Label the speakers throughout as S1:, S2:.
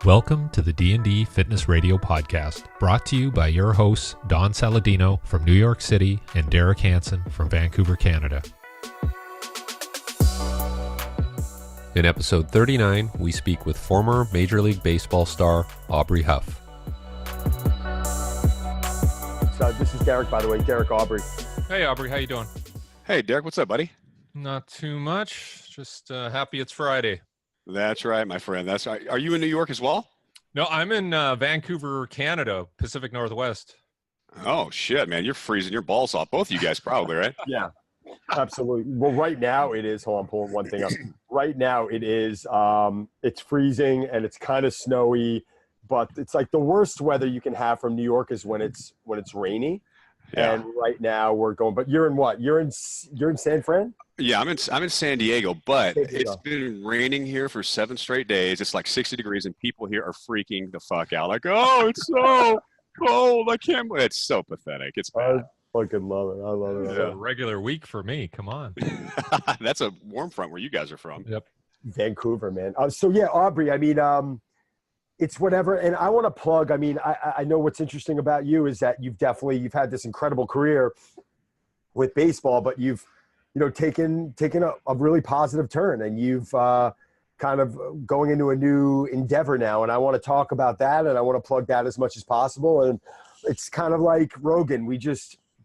S1: Welcome to the D&D Fitness Radio Podcast, brought to you by your hosts, Don Saladino from New York City and Derek Hansen from Vancouver, Canada. In episode 39, we speak with former Major League Baseball star Aubrey Huff.
S2: So this is Derek, by the way, Derek Aubrey.
S1: Hey, Aubrey, how you doing?
S3: Hey, Derek, what's up, buddy?
S1: Not too much. Just happy it's Friday.
S3: That's right, my friend. That's right. Are you in New York as well?
S1: No, I'm in Vancouver, Canada, Pacific Northwest.
S3: Oh, shit, man. You're freezing your balls off. Both of you guys probably, right?
S2: Yeah, absolutely. Well, right now it is. Hold on, pulling one thing up. Right now it is. It's freezing and it's kind of snowy, but it's like the worst weather you can have from New York is when it's rainy. Yeah. And right now we're going. But you're in what? You're in San Fran?
S3: Yeah, I'm in San Diego, but it's been raining here for 7 straight days. It's like 60 degrees, and people here are freaking the fuck out. Like, oh, it's so cold. I can't. It's so pathetic. It's bad.
S2: I fucking love it. I love it.
S1: It's a regular week for me. Come on.
S3: That's a warm front where you guys are from.
S1: Yep.
S2: Vancouver, man. So yeah, Aubrey. I mean, it's whatever. And I want to plug. I mean, I know what's interesting about you is that you've had this incredible career with baseball, but you've taken a really positive turn, and you've kind of going into a new endeavor now. And I want to talk about that, and I want to plug that as much as possible. And it's kind of like Rogan.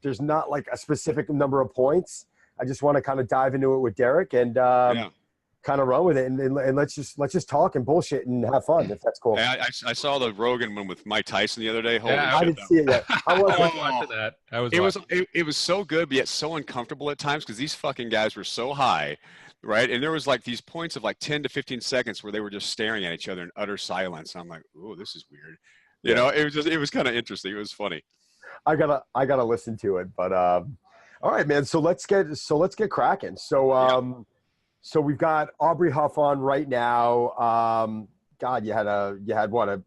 S2: There's not like a specific number of points. I just want to kind of dive into it with Derek and kind of run with it. And let's just talk and bullshit and have fun, if that's cool.
S3: I saw the Rogan one with Mike Tyson the other day. Holy shit,
S2: I didn't see it yet. I was
S1: watching that.
S3: It was so good, but yet so uncomfortable at times because these fucking guys were so high, right? And there was like these points of like 10 to 15 seconds where they were just staring at each other in utter silence. I'm like, oh, this is weird. It was kind of interesting. It was funny.
S2: I gotta listen to it, but all right, man. So let's get cracking. So we've got Aubrey Huff on right now. God, you had what a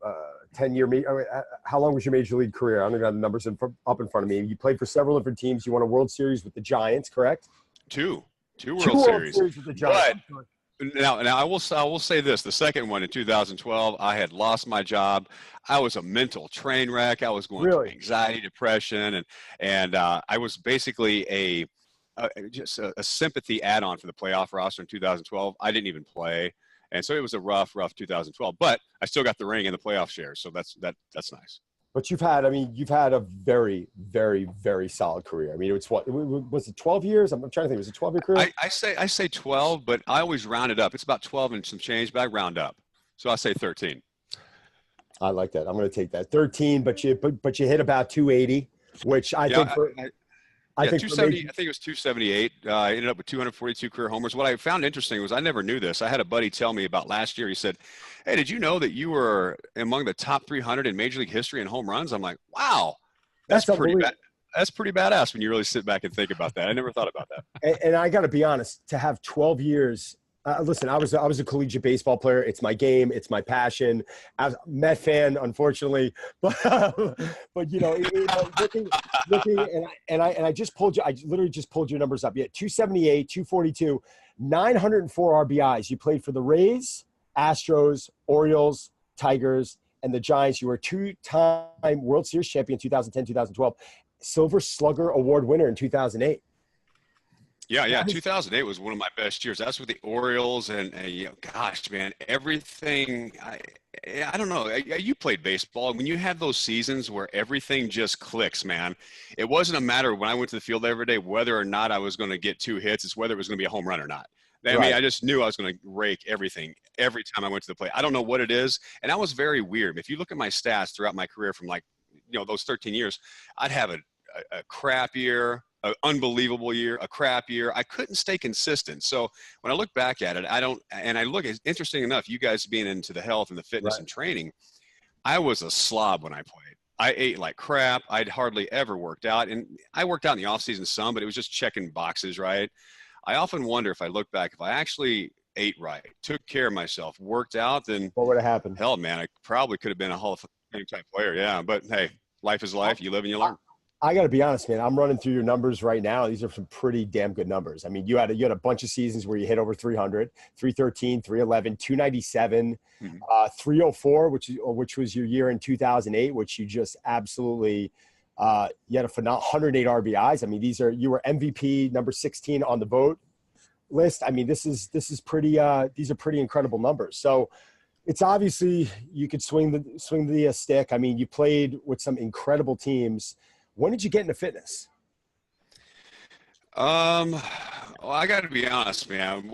S2: 10-year. How long was your major league career? I don't got the numbers up in front of me. You played for several different teams. You won a World Series with the Giants, correct?
S3: Two World Series
S2: with the Giants.
S3: But now I will say this: the second one in 2012, I had lost my job. I was a mental train wreck. I was going through anxiety, depression, and I was basically just a sympathy add-on for the playoff roster in 2012. I didn't even play, and so it was a rough 2012. But I still got the ring and the playoff shares, so that's nice.
S2: But you've had a very, very, very solid career. I mean, was it 12 years? I'm trying to think. Was it 12-year career?
S3: I say 12, but I always round it up. It's about 12 and some change, but I round up, so I say 13.
S2: I like that. I'm going to take that 13, but you hit about 280, which I think.
S3: I think 270. I think it was 278. I ended up with 242 career homers. What I found interesting was I never knew this. I had a buddy tell me about last year. He said, "Hey, did you know that you were among the top 300 in Major League history in home runs?" I'm like, "Wow, that's pretty bad. That's pretty badass when you really sit back and think about that." I never thought about that.
S2: And I got to be honest, to have 12 years. Listen, I was a collegiate baseball player. It's my game. It's my passion. I was a Met fan, unfortunately, but looking, and I just pulled you. I literally just pulled your numbers up. Yeah, 278, 242, 904 RBIs. You played for the Rays, Astros, Orioles, Tigers, and the Giants. You were a 2-time World Series champion, 2010, 2012, Silver Slugger Award winner in 2008.
S3: Yeah. 2008 was one of my best years. That's with the Orioles, and gosh, man, everything. I don't know. You played baseball. When you have those seasons where everything just clicks, man, it wasn't a matter when I went to the field every day whether or not I was going to get 2 hits. It's whether it was going to be a home run or not. I mean, I just knew I was going to rake everything every time I went to the plate. I don't know what it is, and I was very weird. If you look at my stats throughout my career from those 13 years, I'd have a crap year, an unbelievable year, a crap year. I couldn't stay consistent. So when I look back at it, it's interesting enough, you guys being into the health and the fitness and training, I was a slob when I played. I ate like crap. I'd hardly ever worked out. And I worked out in the off season some, but it was just checking boxes, right? I often wonder if I look back, if I actually ate right, took care of myself, worked out, then
S2: what would have happened?
S3: Hell, man, I probably could have been a Hall of Fame type player. Yeah. But hey, life is life. You live and you learn.
S2: I got to be honest, man. I'm running through your numbers right now. These are some pretty damn good numbers. I mean, you had a bunch of seasons where you hit over 300, 313, 311, 297, 304, which was your year in 2008, which you just absolutely you had a phenomenal 108 RBIs. I mean, you were MVP number 16 on the vote list. I mean, this is pretty. These are pretty incredible numbers. So it's obviously you could swing the stick. I mean, you played with some incredible teams. When did you get into fitness?
S3: Well, I got to be honest, man.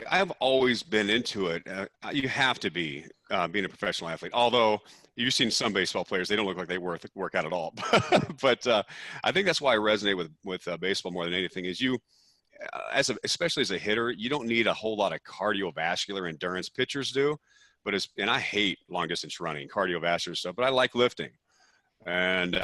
S3: I've always been into it. You have to be being a professional athlete. Although you've seen some baseball players, they don't look like they work out at all. But I think that's why I resonate with baseball more than anything. Is you, especially as a hitter, you don't need a whole lot of cardiovascular endurance. Pitchers do, and I hate long distance running, cardiovascular stuff. But I like lifting. And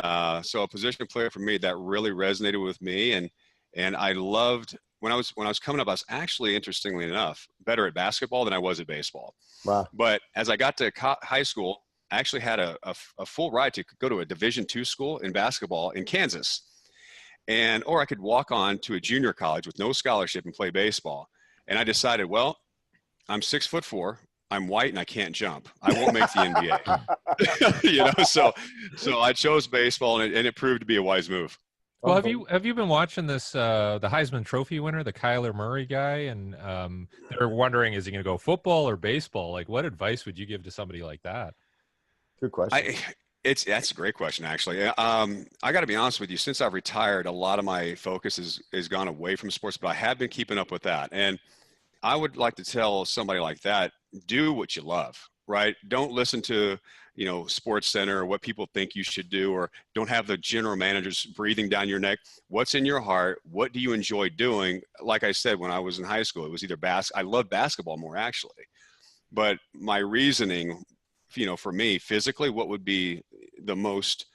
S3: so a position player for me that really resonated with me, and I loved when I was coming up. I was actually, interestingly enough, better at basketball than I was at baseball.
S2: Wow!
S3: But as I got to high school, I actually had a full ride to go to a Division II school in basketball in Kansas, or I could walk on to a junior college with no scholarship and play baseball. And I decided, well, I'm 6'4". I'm white and I can't jump. I won't make the NBA. So I chose baseball, and it proved to be a wise move.
S1: Well, have you been watching this the Heisman Trophy winner, the Kyler Murray guy, and they're wondering, is he going to go football or baseball? Like, what advice would you give to somebody like that?
S2: Good question.
S3: That's a great question, actually. I got to be honest with you. Since I've retired, a lot of my focus has gone away from sports, but I have been keeping up with that. And I would like to tell somebody like that, do what you love, right? Don't listen to, Sports Center or what people think you should do, or don't have the general managers breathing down your neck. What's in your heart? What do you enjoy doing? Like I said, when I was in high school, it was either I love basketball more, actually. But my reasoning, for me physically, what would be the most,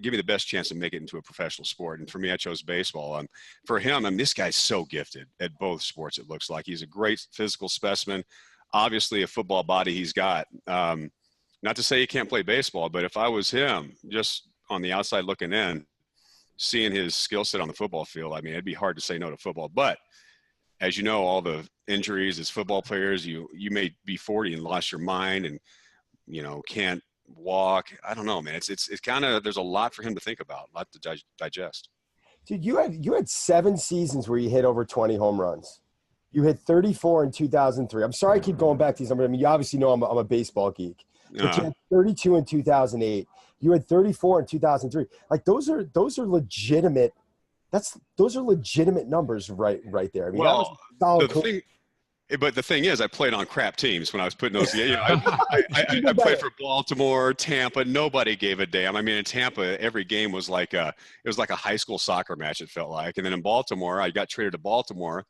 S3: give me the best chance to make it into a professional sport. And for me, I chose baseball. For him, this guy's so gifted at both sports. It looks like he's a great physical specimen. Obviously a football body he's got. Not to say he can't play baseball, but if I was him, just on the outside looking in, seeing his skill set on the football field, it'd be hard to say no to football. But as you know, all the injuries as football players, you may be 40 and lost your mind and, can't walk. I don't know, man. It's kind of, there's a lot for him to think about, a lot to digest.
S2: Dude, you had 7 seasons where you hit over 20 home runs. You hit 34 in 2003. I'm sorry I keep going back to these numbers. I mean, you obviously know I'm a baseball geek. But you had 32 in 2008. You had 34 in 2003. Like those are legitimate. Those are legitimate numbers right there. I mean,
S3: well, but the thing is, I played on crap teams when I was putting those. I played for Baltimore, Tampa. Nobody gave a damn. I mean, in Tampa, every game was like a high school soccer match. It felt like. And then in Baltimore, I got traded to Baltimore.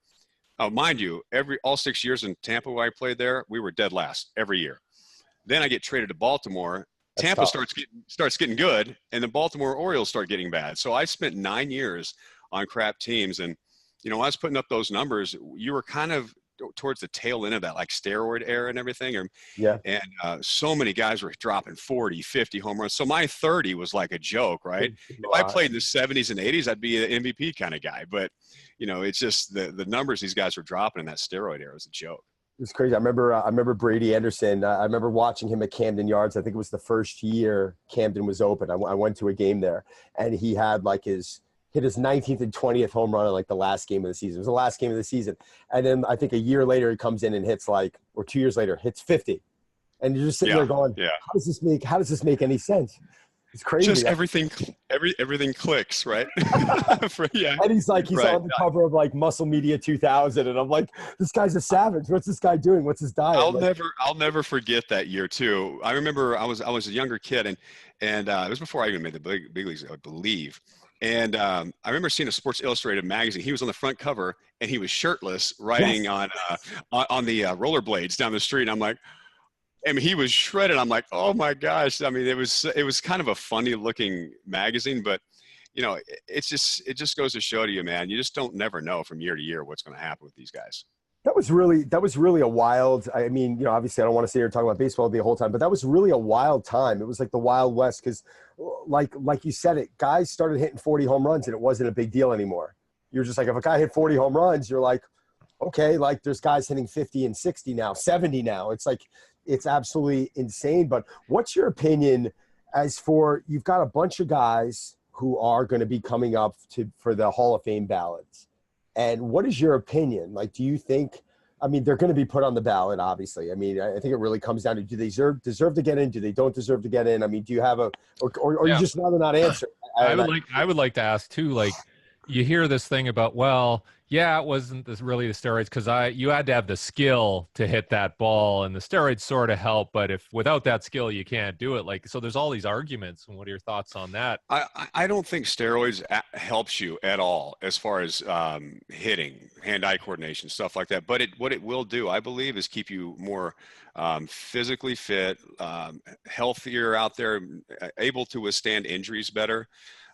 S3: Mind you, all 6 years in Tampa where I played there, we were dead last every year. Then I get traded to Baltimore. Tampa starts getting good, and the Baltimore Orioles start getting bad. So I spent 9 years on crap teams, and I was putting up those numbers. You were kind of towards the tail end of that, like steroid era and everything. And so many guys were dropping 40, 50 home runs. So my 30 was like a joke, right? If I played in the 70s and 80s, I'd be an MVP kind of guy. But it's just the numbers these guys were dropping in that steroid era was a joke.
S2: It was crazy. I remember Brady Anderson. I remember watching him at Camden Yards. I think it was the first year Camden was open. I went to a game there, and he had hit his 19th and 20th home run in like the last game of the season. It was the last game of the season. And then I think a year later he comes in and hits or 2 years later, hits 50. And you're just sitting there going, how does this make any sense? It's crazy.
S3: Just everything clicks, right?
S2: And he's on the cover of Muscle Media 2000, and I'm like, this guy's a savage. What's this guy doing? What's his diet?
S3: I'll never forget that year too. I remember I was a younger kid, and it was before I even made the big leagues, I believe. And I remember seeing a Sports Illustrated magazine. He was on the front cover, and he was shirtless, riding on the rollerblades down the street. And I'm like. He was shredded. I'm like, oh my gosh. I mean, it was kind of a funny looking magazine, but it just goes to show to you, man, you just never know from year to year what's going to happen with these guys.
S2: That was really a wild. I mean, obviously, I don't want to sit here and talk about baseball the whole time, but that was really a wild time. It was like the Wild West because, like you said, guys started hitting 40 home runs, and it wasn't a big deal anymore. You're just like, if a guy hit 40 home runs, you're like, okay, like there's guys hitting 50 and 60 now, 70 now. It's like it's absolutely insane. But what's your opinion as for you've got a bunch of guys who are going to be coming up for the Hall of Fame ballots? And what is your opinion? Like, do you think, I mean, they're going to be put on the ballot, obviously. I mean, I think it really comes down to, do they deserve to get in? Do they don't deserve to get in? I mean, do you have or you just rather not answer?
S1: I would like to ask too, like, you hear this thing about, well, yeah, it wasn't really the steroids because you had to have the skill to hit that ball, and the steroids sort of help, but if without that skill you can't do it. Like, so there's all these arguments, and what are your thoughts on that?
S3: I don't think steroids helps you at all as far as hitting, hand-eye coordination, stuff like that. But what it will do, I believe, is keep you more physically fit, healthier out there, able to withstand injuries better,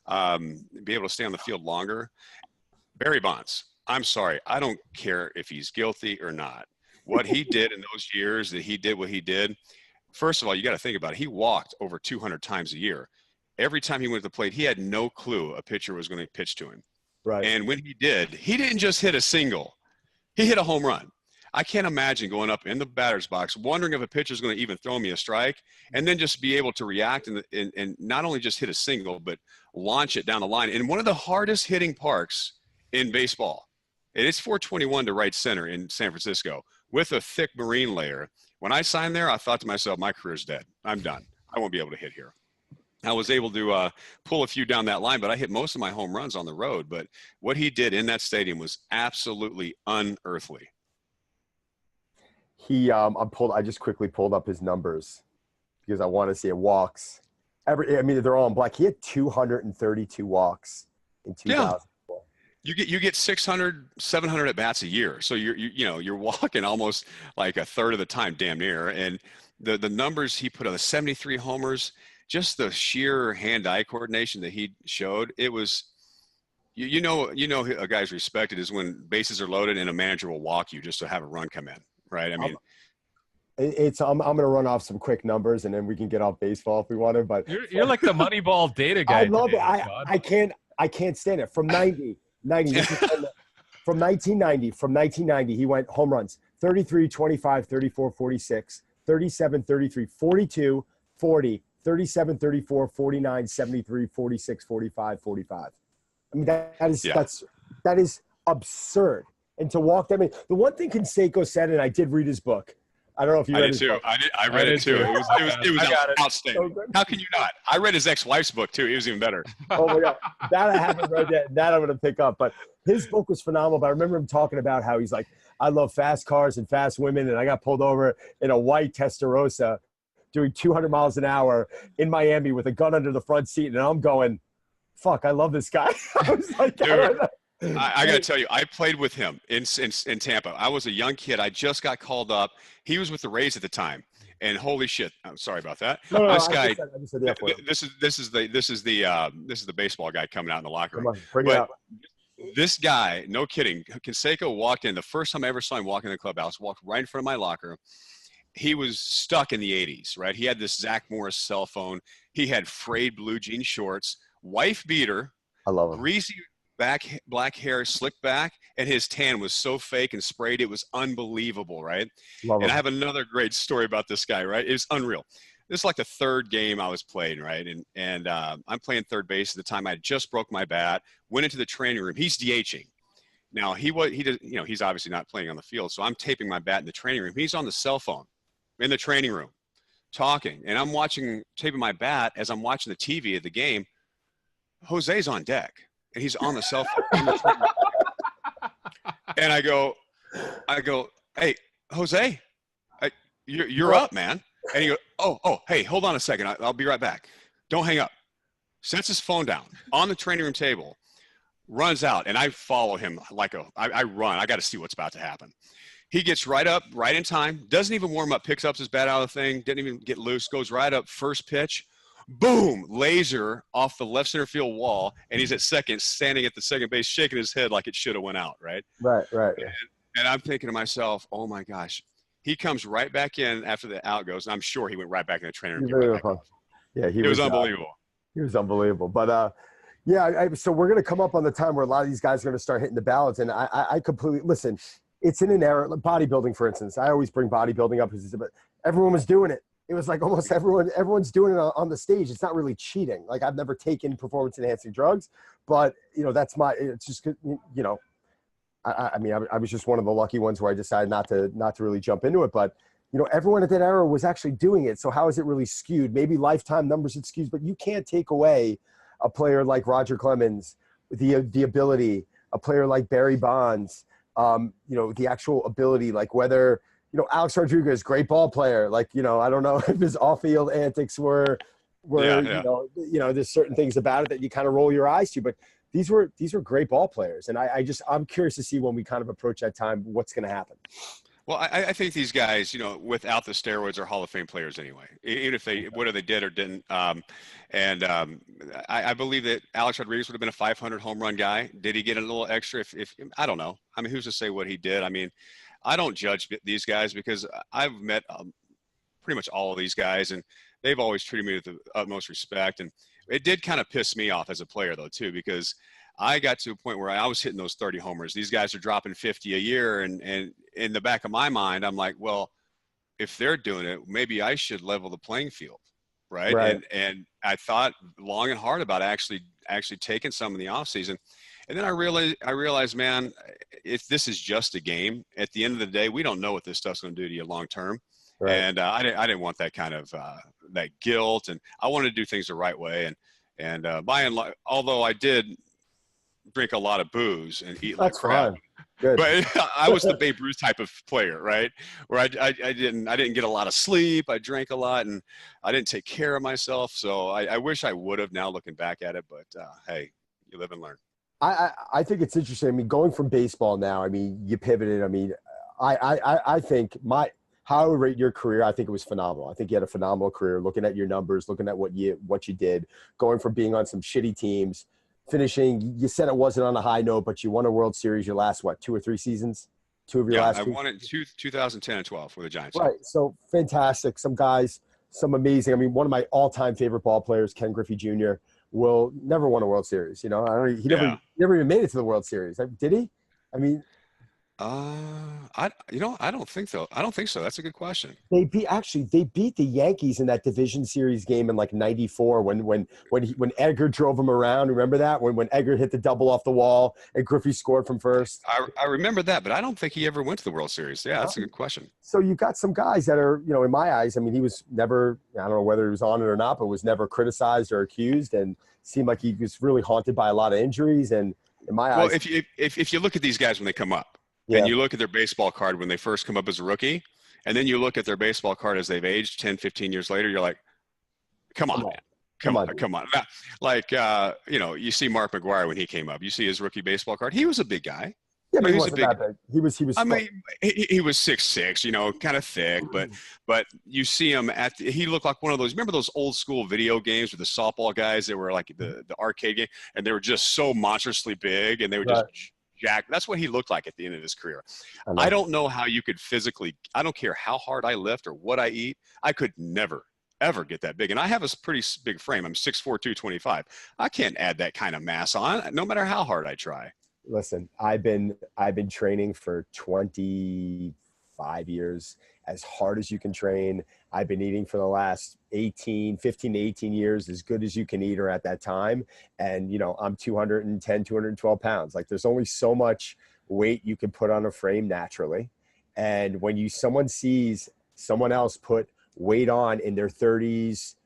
S3: be able to stay on the field longer. Barry Bonds, I'm sorry, I don't care if he's guilty or not. What he did in those years that he did what he did, first of all, you got to think about it. He walked over 200 times a year. Every time he went to the plate, he had no clue a pitcher was going to pitch to him.
S2: Right.
S3: And when he did, he didn't just hit a single. He hit a home run. I can't imagine going up in the batter's box, wondering if a pitcher's going to even throw me a strike, and then just be able to react and not only just hit a single, but launch it down the line. In one of the hardest hitting parks in baseball. It is 421 to right center in San Francisco with a thick marine layer. When I signed there, I thought to myself, my career's dead. I'm done. I won't be able to hit here. I was able to pull a few down that line, but I hit most of my home runs on the road. But what he did in that stadium was absolutely unearthly.
S2: I just quickly pulled up his numbers because I want to see it. Walks. They're all in black. He had 232 walks in 2000.
S3: Yeah. You get 600, 700 at bats a year. So you're walking almost like a third of the time, damn near. And the numbers he put on the 73 homers, just the sheer hand-eye coordination that he showed, it was, a guy's respected is when bases are loaded and a manager will walk you just to have a run come in, right? I mean,
S2: I'm going to run off some quick numbers and then we can get off baseball if we want to. But
S1: you're like the Moneyball data guy.
S2: I love it. I can't stand it. From 1990, he went home runs 33, 25, 34, 46, 37, 33, 42, 40, 37, 34, 49, 73, 46, 45, 45. I mean, that is absurd. And to walk that many, the one thing Canseco said, and I did read his book. I don't know if you read his book.
S3: I read it too. It was outstanding. So how can you not? I read his ex-wife's book too. It was even better.
S2: Oh my God. That I haven't read yet. That I'm going to pick up. But his book was phenomenal. But I remember him talking about how he's like, I love fast cars and fast women. And I got pulled over in a white Testarossa doing 200 miles an hour in Miami with a gun under the front seat. And I'm going, fuck, I love this guy. I was like,
S3: dude, I got to tell you, I played with him in Tampa. I was a young kid. I just got called up. He was with the Rays at the time, and holy shit! I'm sorry about that.
S2: No,
S3: this guy. This is the baseball guy coming out in the locker room.
S2: Come on, bring it out.
S3: This guy, no kidding, Canseco walked in. The first time I ever saw him walk in the clubhouse, walked right in front of my locker. He was stuck in the 80s, right? He had this Zach Morris cell phone. He had frayed blue jean shorts, wife beater.
S2: I love him.
S3: Greasy black hair, slicked back, and his tan was so fake and sprayed, it was unbelievable, right?
S2: Love him.
S3: And I have another great story about this guy, right? It's unreal. This is like the third game I was playing, right? And I'm playing third base at the time. I just broke my bat, went into the training room. He's DHing. Now he's obviously not playing on the field, so I'm taping my bat in the training room. He's on the cell phone in the training room talking, and I'm taping my bat as I'm watching the TV of the game. Jose's on deck. And he's on the cell phone. And I go, hey, Jose, you're up, man. And he goes, oh, hey, hold on a second. I'll be right back. Don't hang up. Sets his phone down on the training room table, runs out, and I follow him I run. I got to see what's about to happen. He gets right up, right in time, doesn't even warm up, picks up his bat out of the thing, didn't even get loose, goes right up, first pitch. Boom, laser off the left center field wall, and he's at second, standing at the second base, shaking his head like it should have went out, right?
S2: Right.
S3: And I'm thinking to myself, oh my gosh, he comes right back in after the out goes. And I'm sure he went right back in the trainer and came right back off.
S2: Yeah,
S3: It was unbelievable.
S2: He was unbelievable. But yeah, so we're going to come up on the time where a lot of these guys are going to start hitting the ballots. And I completely listen. It's in an era, like bodybuilding, for instance. I always bring bodybuilding up because everyone was doing it. It was like almost everyone's doing it on the stage. It's not really cheating. Like I've never taken performance enhancing drugs, but it's just, I mean, I was just one of the lucky ones where I decided not to really jump into it. But, everyone at that era was actually doing it. So how is it really skewed? Maybe lifetime numbers it skews, but you can't take away a player like Roger Clemens, the ability, a player like Barry Bonds, the actual ability, like whether, Alex Rodriguez, great ball player. Like, I don't know if his off-field antics were there's certain things about it that you kind of roll your eyes to, but these were great ball players. And I'm curious to see when we kind of approach that time, what's going to happen.
S3: Well, I think these guys, without the steroids are Hall of Fame players anyway, even if whether they did or didn't. I believe that Alex Rodriguez would have been a 500 home run guy. Did he get a little extra? If I don't know. I mean, who's to say what he did? I mean, I don't judge these guys because I've met pretty much all of these guys, and they've always treated me with the utmost respect. And it did kind of piss me off as a player, though, too, because I got to a point where I was hitting those 30 homers. These guys are dropping 50 a year. And in the back of my mind, I'm like, well, if they're doing it, maybe I should level the playing field. Right. And I thought long and hard about actually taking some in the off season. And then I realized, man, if this is just a game, at the end of the day, we don't know what this stuff's going to do to you long term. Right. And I didn't want that kind of that guilt, and I wanted to do things the right way. And by and large, although I did drink a lot of booze and eat like crap, but I was the Babe Ruth type of player, right? Where I didn't get a lot of sleep. I drank a lot, and I didn't take care of myself. So I wish I would have now looking back at it. But hey, you live and learn.
S2: I think it's interesting. I mean, going from baseball now, I mean, you pivoted. I mean, I think how I would rate your career, I think it was phenomenal. I think you had a phenomenal career, looking at your numbers, looking at what you did, going from being on some shitty teams, finishing, you said it wasn't on a high note, but you won a World Series your last, 2 or 3 seasons? 2 of your last
S3: I won it in 2010 and 12 for the Giants.
S2: Right, so fantastic. Some guys, some amazing. I mean, one of my all-time favorite ball players, Ken Griffey Jr., will never won a World Series. He never even made it to the World Series. Did he? I mean,
S3: I don't think so. I don't think so. That's a good question.
S2: They beat the Yankees in that division series game in like '94 when Edgar drove him around. Remember that when Edgar hit the double off the wall and Griffey scored from first?
S3: I remember that, but I don't think he ever went to the World Series. Yeah, that's a good question.
S2: So you got some guys that are, in my eyes, I mean, he was never, I don't know whether he was on it or not, but was never criticized or accused, and seemed like he was really haunted by a lot of injuries. And in my eyes,
S3: if you look at these guys when they come up. Yeah. And you look at their baseball card when they first come up as a rookie, and then you look at their baseball card as they've aged 10, 15 years later, you're like, come on, man. Come on. Like, you see Mark McGwire when he came up. You see his rookie baseball card. He was a big guy.
S2: Yeah, but he wasn't that big. He was.
S3: I mean, he was 6'6", kind of thick, but you see him he looked like one of those. Remember those old school video games with the softball guys that were like the arcade game, and they were just so monstrously big, and they were just jacked. That's what he looked like at the end of his career. I don't know how you could physically. I don't care how hard I lift or what I eat. I could never ever get that big, and I have a pretty big frame. I'm 6'4", 225. I can't add that kind of mass on, no matter how hard I try.
S2: Listen, I've been training for 25 years, as hard as you can train. I've been eating for the last 15 to 18 years, as good as you can eat, or at that time. And, I'm 210, 212 pounds. Like, there's only so much weight you can put on a frame naturally. And when someone sees someone else put weight on in their 30s,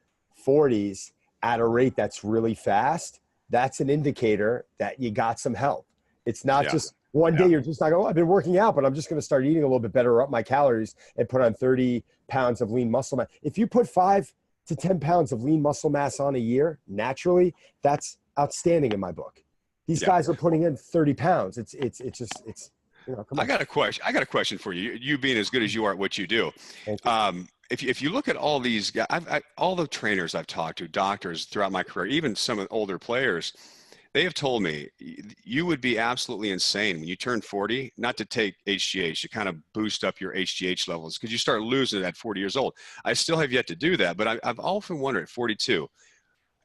S2: 40s at a rate that's really fast, that's an indicator that you got some help. It's not just one day you're just like, I've been working out, but I'm just going to start eating a little bit better, up my calories, and put on 30 pounds of lean muscle mass. If you put 5 to 10 pounds of lean muscle mass on a year naturally, that's outstanding in my book. These guys are putting in 30 pounds. It's come on.
S3: I got a question for you. You being as good as you are at what you do. If you look at all these guys, all the trainers I've talked to, doctors throughout my career, even some of the older players, They have told me you would be absolutely insane when you turn 40 not to take HGH to kind of boost up your HGH levels, because you start losing it at 40 years old. I still have yet to do that, but I've often wondered at 42,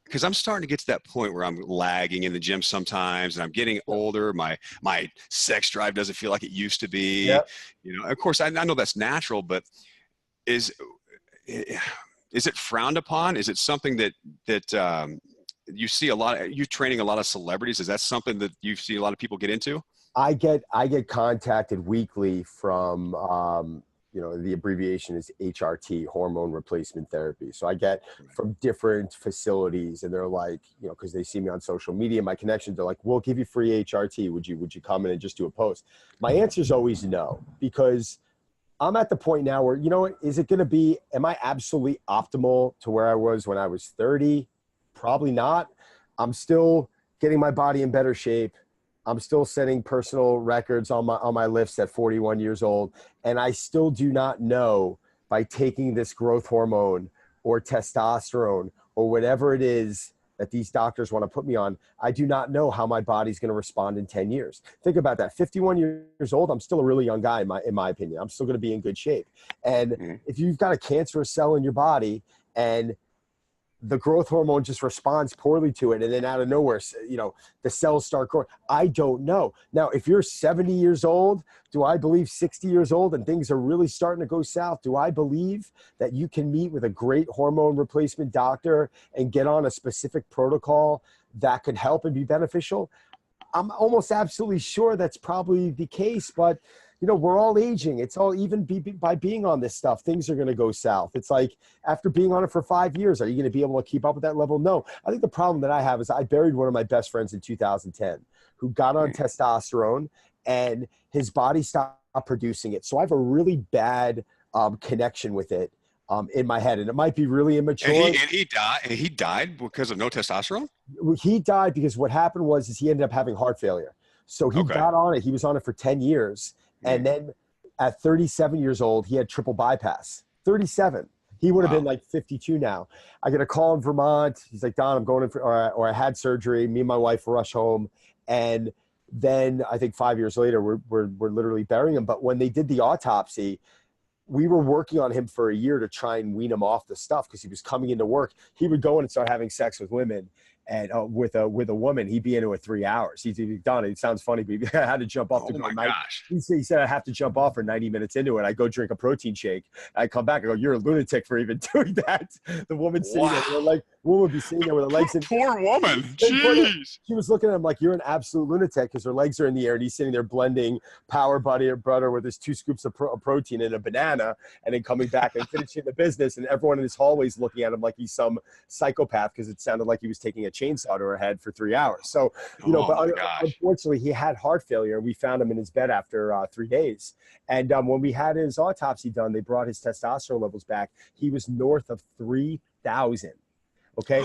S3: because I'm starting to get to that point where I'm lagging in the gym sometimes, and I'm getting older. My sex drive doesn't feel like it used to be.
S2: Yep.
S3: You know, of course, I know that's natural, but is it frowned upon? Is it something that you see a lot? You training a lot of celebrities. Is that something that you see a lot of people get into?
S2: I get contacted weekly from the abbreviation is HRT, hormone replacement therapy. So I get from different facilities, and they're like, because they see me on social media, my connections, they're like, we'll give you free HRT. Would you come in and just do a post? My answer is always no, because I'm at the point now where, is it going to be, am I absolutely optimal to where I was when I was 30? Probably not. I'm still getting my body in better shape. I'm still setting personal records on my lifts at 41 years old. And I still do not know, by taking this growth hormone or testosterone or whatever it is that these doctors want to put me on, I do not know how my body's going to respond in 10 years. Think about that. 51 years old, I'm still a really young guy in my opinion. I'm still going to be in good shape. And if you've got a cancerous cell in your body and the growth hormone just responds poorly to it, and then out of nowhere, the cells start growing, I don't know. Now, if you're 70 years old, do I believe 60 years old and things are really starting to go south? Do I believe that you can meet with a great hormone replacement doctor and get on a specific protocol that could help and be beneficial? I'm almost absolutely sure that's probably the case, but we're all aging. It's all, even by being on this stuff, things are going to go south. It's like, after being on it for 5 years, are you going to be able to keep up with that level? No. I think the problem that I have is I buried one of my best friends in 2010 who got on testosterone and his body stopped producing it. So I have a really bad connection with it in my head. And it might be really immature.
S3: And he died because of no testosterone?
S2: He died because what happened was he ended up having heart failure. So he got on it. He was on it for 10 years. And then at 37 years old, he had triple bypass. 37. He would have been like 52 now. I get a call in Vermont. He's like, Don, I'm going in or I had surgery. Me and my wife rush home. And then I think 5 years later, we're literally burying him. But when they did the autopsy, we were working on him for a year to try and wean him off the stuff, because he was coming into work. He would go in and start having sex with women. And with a woman, he'd be into it 3 hours. He'd be done. It sounds funny, but I had to jump off.
S3: Oh my gosh.
S2: He said, I have to jump off for 90 minutes into it. I go drink a protein shake. I come back. I go, you're a lunatic for even doing that. The woman sitting there, woman would be sitting there with her legs in.
S3: Poor woman. Jeez.
S2: She was looking at him like, you're an absolute lunatic, because her legs are in the air and he's sitting there blending power butter with his 2 scoops of protein and a banana, and then coming back and finishing the business. And everyone in his hallway's looking at him like he's some psychopath, because it sounded like he was taking a chainsaw to her head for 3 hours. So, but unfortunately he had heart failure. We found him in his bed after 3 days. And when we had his autopsy done, they brought his testosterone levels back. He was north of 3,000. Okay.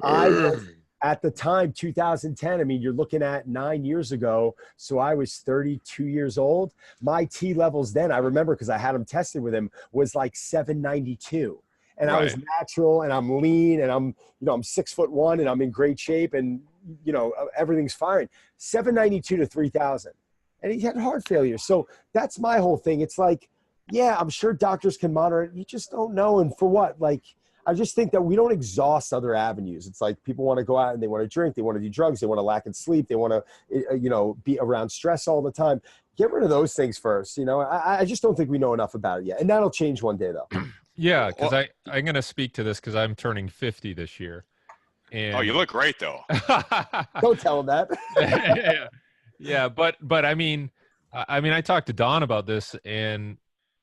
S2: I was, at the time, 2010, I mean, you're looking at 9 years ago. So I was 32 years old. My T levels then, I remember, because I had him tested with him, was like 792. And I was natural, and I'm lean, and I'm 6'1", and I'm in great shape, and everything's fine. 792 to 3,000, and he had heart failure. So that's my whole thing. It's like, yeah, I'm sure doctors can monitor it. You just don't know, and for what? Like, I just think that we don't exhaust other avenues. It's like people want to go out and they want to drink, they want to do drugs, they want to lack in sleep, they want to, be around stress all the time. Get rid of those things first. I just don't think we know enough about it yet, and that'll change one day though.
S1: Yeah, because I'm going to speak to this because I'm turning 50 this year. And
S3: you look great though.
S2: Don't tell him
S1: that. Yeah, but I mean, I talked to Don about this, and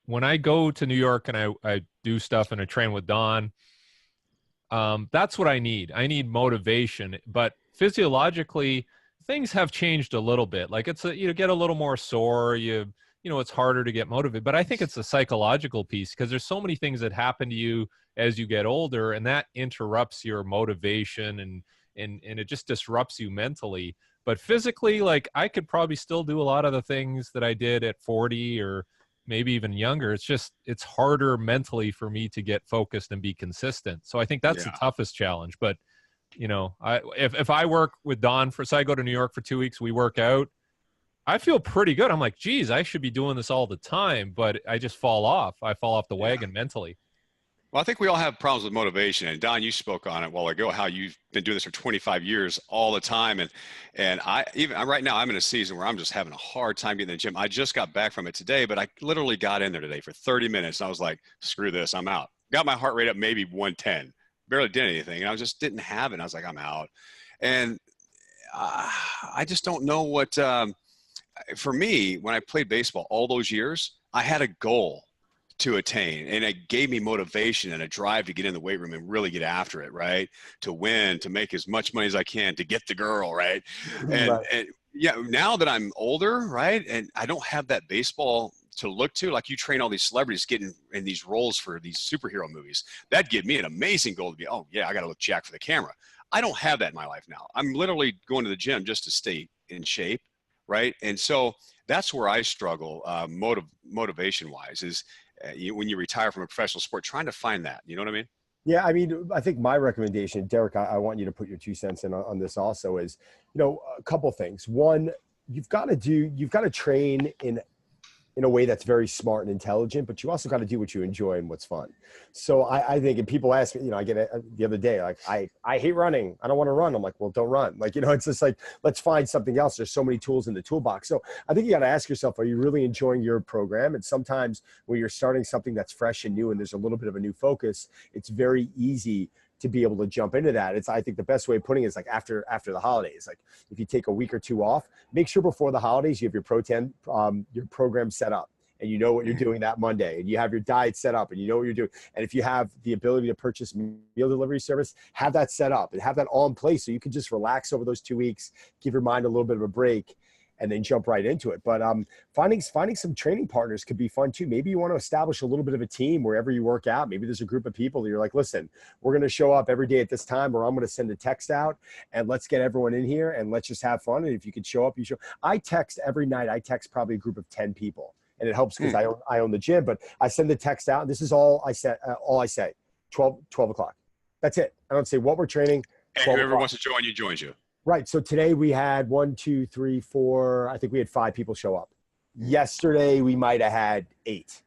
S1: when I go to New York and I do stuff and I train with Don, that's what I need. I need motivation, but physiologically, things have changed a little bit. Like you get a little more sore, it's harder to get motivated, but I think it's the psychological piece, because there's so many things that happen to you as you get older, and that interrupts your motivation and it just disrupts you mentally. But physically, like, I could probably still do a lot of the things that I did at 40 or maybe even younger. It's harder mentally for me to get focused and be consistent. So I think that's the toughest challenge. But You know, if I work with Don so I go to New York for 2 weeks, we work out, I feel pretty good. I'm like, geez, I should be doing this all the time, but I just fall off. I fall off the wagon mentally.
S3: Well, I think we all have problems with motivation. And Don, you spoke on it a while ago, how you've been doing this for 25 years all the time. And right now I'm in a season where I'm just having a hard time getting in the gym. I just got back from it today, but I literally got in there today for 30 minutes. And I was like, screw this, I'm out. Got my heart rate up maybe 110, barely did anything. And I just didn't have it. And I was like, I'm out. And I just don't know what, for me, when I played baseball all those years, I had a goal to attain, and it gave me motivation and a drive to get in the weight room and really get after it, right? To win, to make as much money as I can, to get the girl, right? And yeah, now that I'm older, right, and I don't have that baseball to look to, like you train all these celebrities getting in these roles for these superhero movies, that'd give me an amazing goal to be, oh yeah, I got to look jacked for the camera. I don't have that in my life now. I'm literally going to the gym just to stay in shape, right? And so that's where I struggle motivation wise is when you retire from a professional sport, trying to find that, you know what I mean?
S2: Yeah, I mean, I think my recommendation, Derek, I want you to put your 2 cents in on this also is, you know, a couple things. One, you've got to train in a way that's very smart and intelligent, but you also got to do what you enjoy and what's fun. So I think, and people ask me, you know, I get it the other day, like, I hate running. I don't want to run. I'm like, well, don't run. Like, you know, it's just like, let's find something else. There's so many tools in the toolbox. So I think you got to ask yourself, are you really enjoying your program? And sometimes when you're starting something that's fresh and new and there's a little bit of a new focus, it's very easy to be able to jump into that. I think the best way of putting it is like after the holidays, like if you take a week or two off, make sure before the holidays you have your program set up and you know what you're doing that Monday, and you have your diet set up and you know what you're doing. And if you have the ability to purchase meal delivery service, have that set up and have that all in place so you can just relax over those 2 weeks, give your mind a little bit of a break, and then jump right into it. But finding some training partners could be fun too. Maybe you want to establish a little bit of a team wherever you work out. Maybe there's a group of people that you're like, listen, we're going to show up every day at this time, or I'm going to send a text out and let's get everyone in here and let's just have fun. And if you could show up, you show. I text every night. I text probably a group of 10 people, and it helps because I own the gym. But I send the text out. And this is all I say. 12 o'clock. That's it. I don't say what we're training.
S3: And whoever wants to join you joins you.
S2: Right. So today we had 1, 2, 3, 4. I think we had 5 people show up. Yesterday we might have had 8.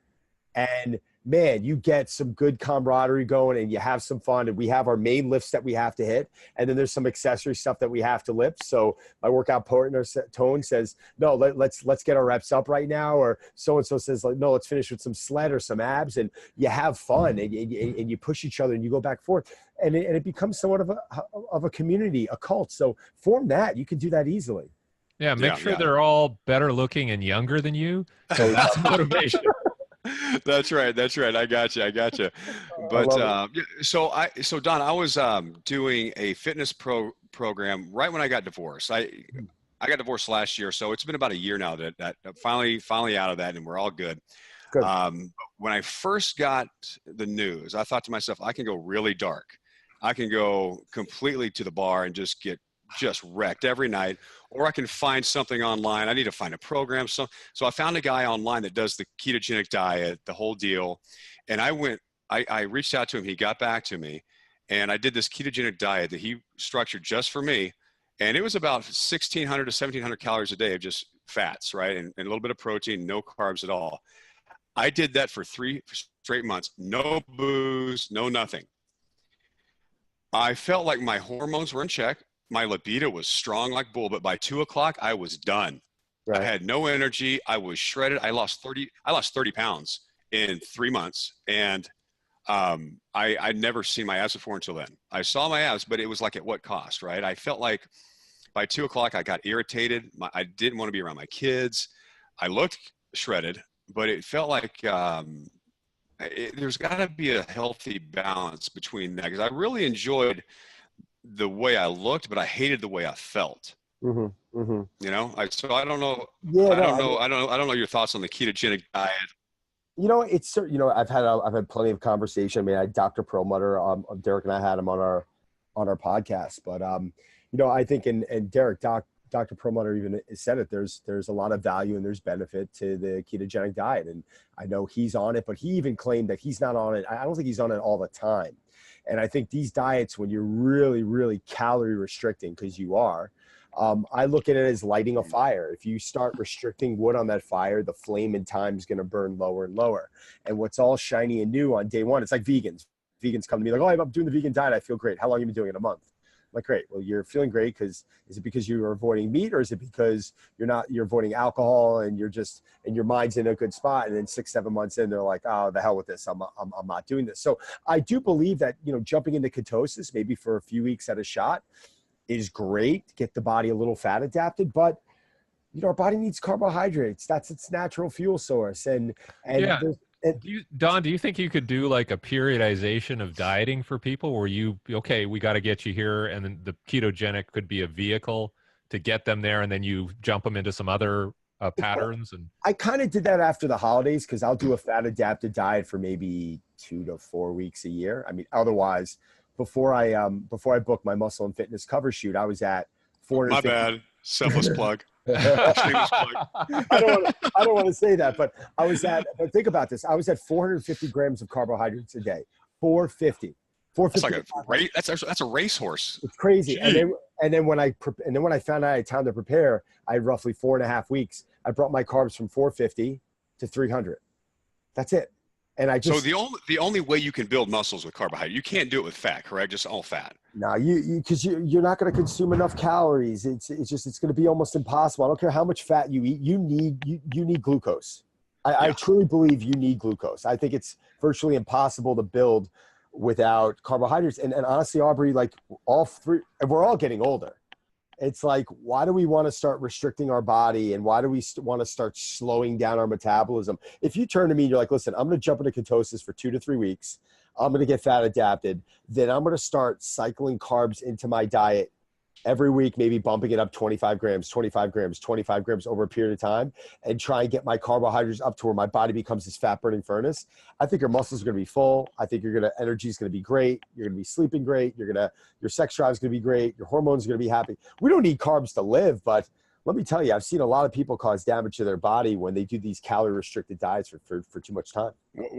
S2: And man, you get some good camaraderie going and you have some fun. And we have our main lifts that we have to hit. And then there's some accessory stuff that we have to lift. So my workout partner, Tone, says, no, let's get our reps up right now. Or so-and-so says, like, no, let's finish with some sled or some abs. And you have fun and you push each other and you go back and forth. And it becomes somewhat of a community, a cult. So form that. You can do that easily.
S1: Yeah, make sure they're all better looking and younger than you. So that's motivation.
S3: That's right. I got you. But so Don, I was doing a fitness program right when I got divorced. I got divorced last year, so it's been about a year now that finally out of that, and we're all good.
S2: Good.
S3: When I first got the news, I thought to myself, I can go really dark. I can go completely to the bar and just get wrecked every night, or I can find something online. I need to find a program. So I found a guy online that does the ketogenic diet, the whole deal. And I reached out to him. He got back to me, and I did this ketogenic diet that he structured just for me. And it was about 1,600 to 1,700 calories a day of just fats, right? And a little bit of protein, no carbs at all. I did that for 3 straight months. No booze, no nothing. I felt like my hormones were in check. My libido was strong like bull, but by 2 o'clock, I was done. Right. I had no energy. I was shredded. I lost 30 pounds in 3 months. And I'd never seen my abs before until then. I saw my abs, but it was like at what cost, right? I felt like by 2 o'clock, I got irritated. I didn't want to be around my kids. I looked shredded, but it felt like there's got to be a healthy balance between that, because I really enjoyed the way I looked, but I hated the way I felt. Mm-hmm, mm-hmm. You know, so I don't know. Yeah, I don't know your thoughts on the ketogenic diet.
S2: You know, I've had plenty of conversation. I mean, I had Dr. Perlmutter, Derek and I had him on our podcast, but I think, and Derek, Dr. Perlmutter even said it, there's a lot of value and there's benefit to the ketogenic diet. And I know he's on it, but he even claimed that he's not on it. I don't think he's on it all the time. And I think these diets, when you're really, really calorie restricting, because you are, I look at it as lighting a fire. If you start restricting wood on that fire, the flame in time is going to burn lower and lower. And what's all shiny and new on day one, it's like vegans. Vegans come to me like, oh, I'm doing the vegan diet. I feel great. How long have you been doing it? A month. I'm like, great. Well, you're feeling great is it because you are avoiding meat, or is it because you're avoiding alcohol and and your mind's in a good spot? And then 6-7 months in, they're like, oh, the hell with this. I'm not doing this. So I do believe that, jumping into ketosis, maybe for a few weeks at a shot, is great to get the body a little fat adapted, but our body needs carbohydrates. That's its natural fuel source. And
S1: yeah. Don, do you think you could do like a periodization of dieting for people where we got to get you here, and then the ketogenic could be a vehicle to get them there, and then you jump them into some other patterns? And
S2: I kind of did that after the holidays, because I'll do a fat adapted diet for maybe 2 to 4 weeks a year. I mean, otherwise, before I booked my muscle and fitness cover shoot, I was at 450.
S3: My bad. Selfless plug.
S2: I don't want to say that, but but think about this. I was at 450 grams of carbohydrates a day. 450.
S3: That's a racehorse.
S2: It's crazy. And then when I found out I had time to prepare, I had roughly 4.5 weeks. I brought my carbs from 450 to 300. That's it. And
S3: so the only way you can build muscles with carbohydrate, you can't do it with fat, correct? Just all fat.
S2: No, because you're not going to consume enough calories. It's going to be almost impossible. I don't care how much fat you eat. You need glucose. I truly believe you need glucose. I think it's virtually impossible to build without carbohydrates. And honestly, Aubrey, like all three, we're all getting older. It's like, why do we want to start restricting our body, and why do we want to start slowing down our metabolism? If you turn to me and you're like, listen, I'm going to jump into ketosis for 2 to 3 weeks. I'm going to get fat adapted. Then I'm going to start cycling carbs into my diet every week, maybe bumping it up 25 grams over a period of time, and try and get my carbohydrates up to where my body becomes this fat burning furnace. I think your muscles are going to be full. I think energy is going to be great. You're going to be sleeping great. Your sex drive is going to be great. Your hormones are going to be happy. We don't need carbs to live, but let me tell you, I've seen a lot of people cause damage to their body when they do these calorie restricted diets for too much time.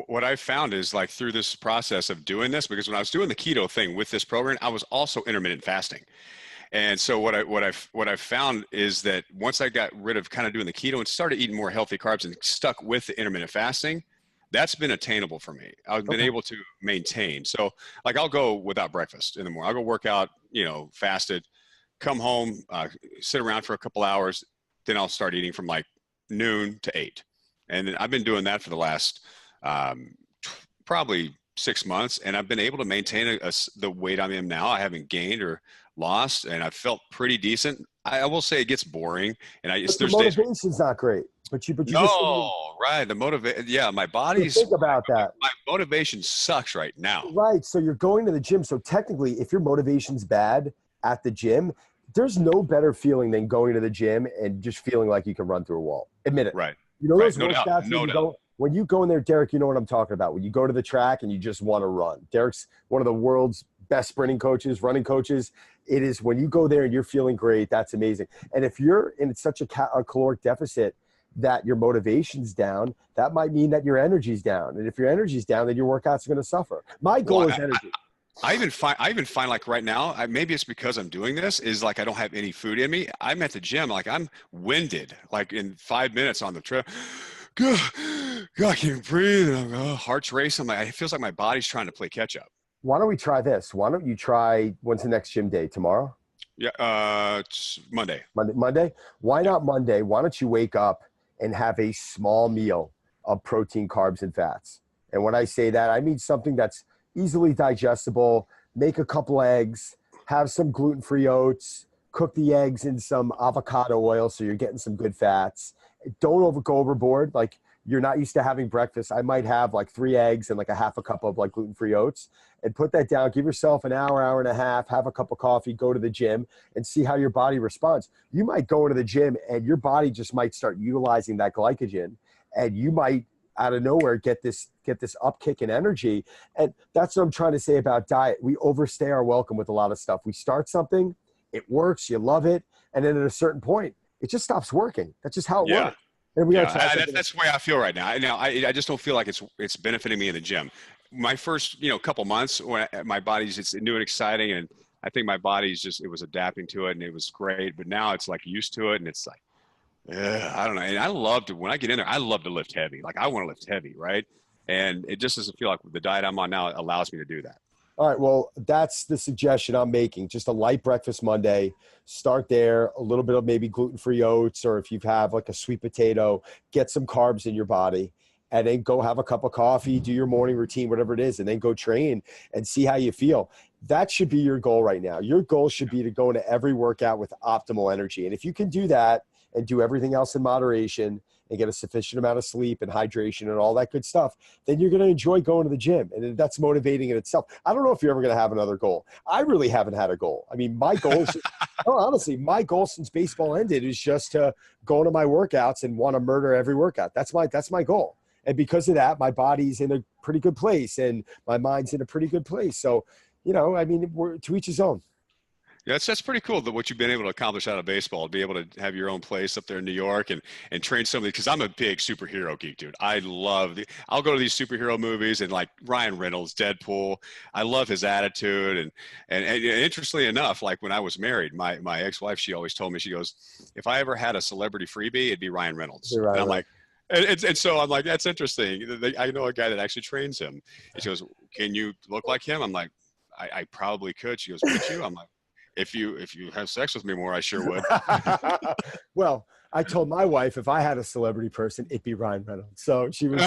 S3: What I've found is, like, through this process of doing this, because when I was doing the keto thing with this program, I was also intermittent fasting. And so what I've found is that once I got rid of kind of doing the keto and started eating more healthy carbs and stuck with the intermittent fasting, that's been attainable for me. I've been able to maintain. So like, I'll go without breakfast in the morning. I'll go work out, fasted, come home, sit around for a couple hours. Then I'll start eating from like noon to 8. And then I've been doing that for the last probably 6 months. And I've been able to maintain the weight I'm in now. I haven't gained or lost, and I felt pretty decent. I will say it gets boring, and
S2: the motivation's not great. But you
S3: right. The motivation. Yeah, my body's.
S2: Think about that.
S3: My motivation sucks right now.
S2: Right. So you're going to the gym. So technically, if your motivation's bad at the gym, there's no better feeling than going to the gym and just feeling like you can run through a wall. Admit it.
S3: Right.
S2: Those workouts. When you go in there, Derek, you know what I'm talking about. When you go to the track and you just want to run. Derek's one of the world's best sprinting coaches, running coaches. It is when you go there and you're feeling great, that's amazing. And if you're in such a caloric deficit that your motivation's down, that might mean that your energy's down. And if your energy's down, then your workouts are going to suffer. My goal is energy.
S3: I even find like right now, maybe it's because I'm doing this, is like I don't have any food in me. I'm at the gym, like I'm winded, like in 5 minutes on the trail. God, I can't breathe. Heart's racing. It feels like my body's trying to play catch up.
S2: Why don't we try this? Why don't you try, when's the next gym day? Tomorrow?
S3: Yeah, it's Monday.
S2: Monday? Why not Monday? Why don't you wake up and have a small meal of protein, carbs, and fats? And when I say that, I mean something that's easily digestible. Make a couple eggs, have some gluten-free oats, cook the eggs in some avocado oil so you're getting some good fats. Don't go overboard. Like, you're not used to having breakfast. I might have like 3 eggs and like a half a cup of like gluten-free oats, and put that down. Give yourself an hour and a half, have a cup of coffee, go to the gym, and see how your body responds. You might go into the gym and your body just might start utilizing that glycogen, and you might out of nowhere get this upkick in energy. And that's what I'm trying to say about diet. We overstay our welcome with a lot of stuff. We start something, it works, you love it, and then at a certain point, it just stops working. That's just how it works. And that's the way I feel right now. I just don't feel like it's benefiting me in the gym.
S3: my first, couple months when my body's just new and exciting. And I think my body's it was adapting to it and it was great. But now it's like used to it and it's like, I don't know. And I love to, when I get in there, I love to lift heavy. Like I want to lift heavy, right? And it just doesn't feel like the diet I'm on now allows me to do that.
S2: All right, well, that's the suggestion I'm making. Just a light breakfast Monday. Start there, a little bit of maybe gluten-free oats, or if you have like a sweet potato, get some carbs in your body, and then go have a cup of coffee, do your morning routine, whatever it is, and then go train and see how you feel. That should be your goal right now. Your goal should be to go into every workout with optimal energy. And if you can do that and do everything else in moderation and get a sufficient amount of sleep and hydration and all that good stuff, then you're going to enjoy going to the gym. And that's motivating in itself. I don't know if you're ever going to have another goal. I really haven't had a goal. I mean, my goal is, honestly, my goal since baseball ended is just to go into my workouts and want to murder every workout. That's my goal. And because of that, my body's in a pretty good place and my mind's in a pretty good place. So, I mean, we're to each his own.
S3: Yeah, that's pretty cool that what you've been able to accomplish out of baseball, to be able to have your own place up there in New York and train somebody, because I'm a big superhero geek, dude. I'll go to these superhero movies and like Ryan Reynolds, Deadpool. I love his attitude. And interestingly enough, like when I was married, my ex-wife, she always told me, she goes, if I ever had a celebrity freebie, it'd be Ryan Reynolds.
S2: Right,
S3: and I'm
S2: right.
S3: like, and so I'm like, that's interesting. I know a guy that actually trains him. And she goes, can you look like him? I'm like, I probably could. She goes, would you? I'm like, if you have sex with me more, I sure would.
S2: Well, I told my wife if I had a celebrity person, it'd be Ryan Reynolds. So she was.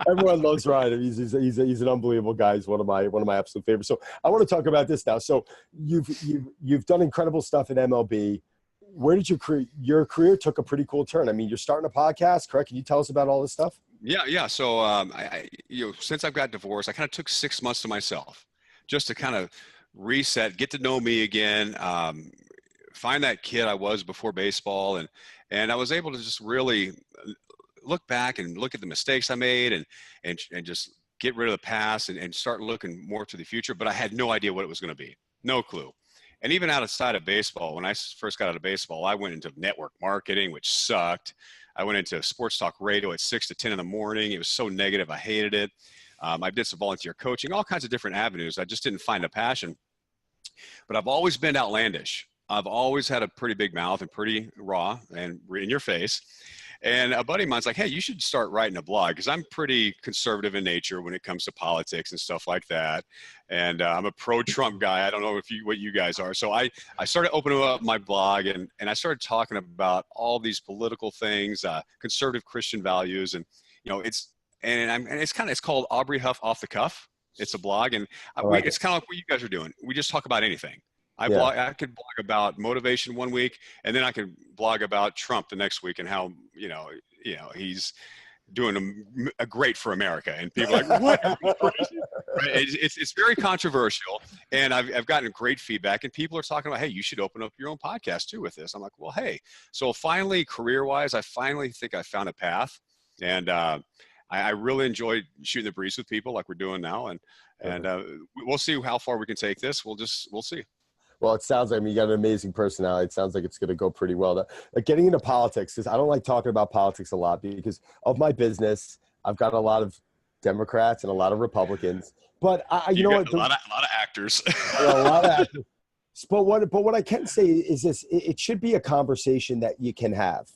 S2: Everyone loves Ryan. He's an unbelievable guy. He's one of my absolute favorites. So I want to talk about this now. So you've done incredible stuff in MLB. Where did your career took a pretty cool turn? I mean, you're starting a podcast, correct? Can you tell us about all this stuff?
S3: Yeah. So since I've got divorced, I kind of took 6 months to myself just to kind of reset, get to know me again, find that kid I was before baseball. And I was able to just really look back and look at the mistakes I made and just get rid of the past and start looking more to the future. But I had no idea what it was going to be. No clue. And even outside of baseball, when I first got out of baseball, I went into network marketing, which sucked. I went into sports talk radio at 6 to 10 in the morning. It was so negative. I hated it. I did some volunteer coaching, all kinds of different avenues. I just didn't find a passion. But I've always been outlandish. I've always had a pretty big mouth and pretty raw and in your face. And a buddy of mine's like, hey, you should start writing a blog, because I'm pretty conservative in nature when it comes to politics and stuff like that. And I'm a pro-Trump guy. I don't know what you guys are. So I started opening up my blog and I started talking about all these political things, conservative Christian values. And, it's called Aubrey Huff Off the Cuff. It's a blog, and it's kind of like what you guys are doing. We just talk about anything. I could blog about motivation one week, and then I could blog about Trump the next week and how he's doing a great for America. And people are like, what? It's very controversial, and I've gotten great feedback. And people are talking about, hey, you should open up your own podcast too with this. I'm like, well, hey. So finally, career-wise, I finally think I found a path, and I really enjoy shooting the breeze with people like we're doing now, and we'll see how far we can take this. We'll see.
S2: Well, it sounds like, you got an amazing personality. It sounds like it's going to go pretty well. Getting into politics, because I don't like talking about politics a lot because of my business. I've got a lot of Democrats and a lot of Republicans, but you know what?
S3: A lot of actors.
S2: A lot of actors. But what I can say is this: it should be a conversation that you can have.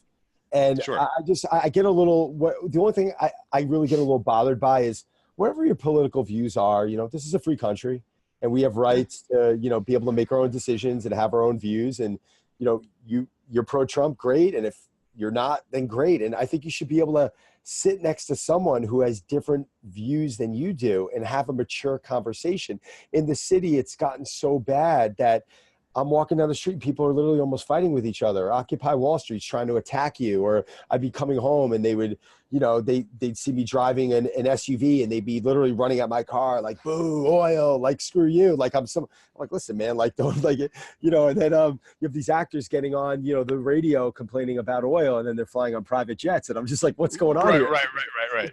S2: And
S3: sure.
S2: I get a little. The only thing I really get a little bothered by is whatever your political views are. This is a free country. And we have rights to, be able to make our own decisions and have our own views. And, you're pro-Trump, great. And if you're not, then great. And I think you should be able to sit next to someone who has different views than you do and have a mature conversation. In the city, it's gotten so bad that I'm walking down the street, people are literally almost fighting with each other. Occupy Wall Street's trying to attack you, or I'd be coming home and they would, they'd see me driving an SUV and they'd be literally running at my car like, boo, oil, like, screw you. Like I'm like, listen, man, like, don't like it, and then you have these actors getting on, the radio complaining about oil, and then they're flying on private jets. And I'm just like, what's going on here?
S3: Right.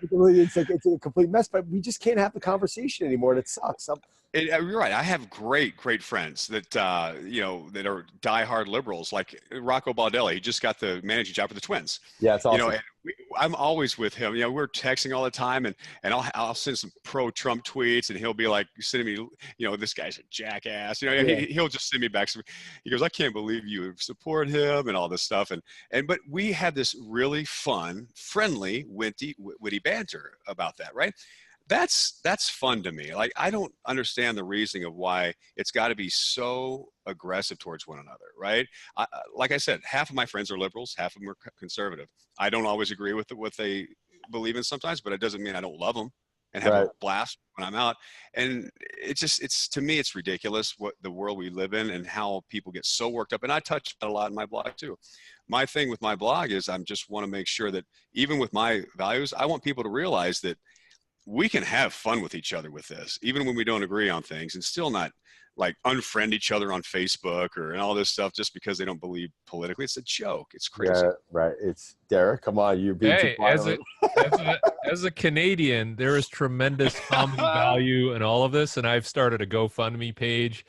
S2: It's like, it's a complete mess, but we just can't have the conversation anymore. And it sucks.
S3: You're right. I have great friends that, that are diehard liberals, like Rocco Baldelli. He just got the managing job for the Twins.
S2: Yeah, it's awesome.
S3: I'm always with him. You know, we're texting all the time, and I'll send some pro-Trump tweets, and he'll be like sending me, you know, this guy's a jackass. You know, he'll just send me back some. He goes, I can't believe you support him and all this stuff, but we had this really fun, friendly, witty banter about that, right? That's fun to me. Like, I don't understand the reasoning of why it's got to be so aggressive towards one another, right? Like I said, half of my friends are liberals, half of them are conservative. I don't always agree with what they believe in sometimes, but it doesn't mean I don't love them and have a blast when I'm out. And it's to me, it's ridiculous what the world we live in and how people get so worked up. And I touch that a lot in my blog too. My thing with my blog is I just want to make sure that even with my values, I want people to realize that we can have fun with each other with this, even when we don't agree on things, and still not like unfriend each other on Facebook and all this stuff just because they don't believe politically. It's a joke. It's crazy.
S2: Yeah, right. It's Derek. Come on, you're being too violent.
S1: As a Canadian, there is tremendous common value in all of this, and I've started a GoFundMe page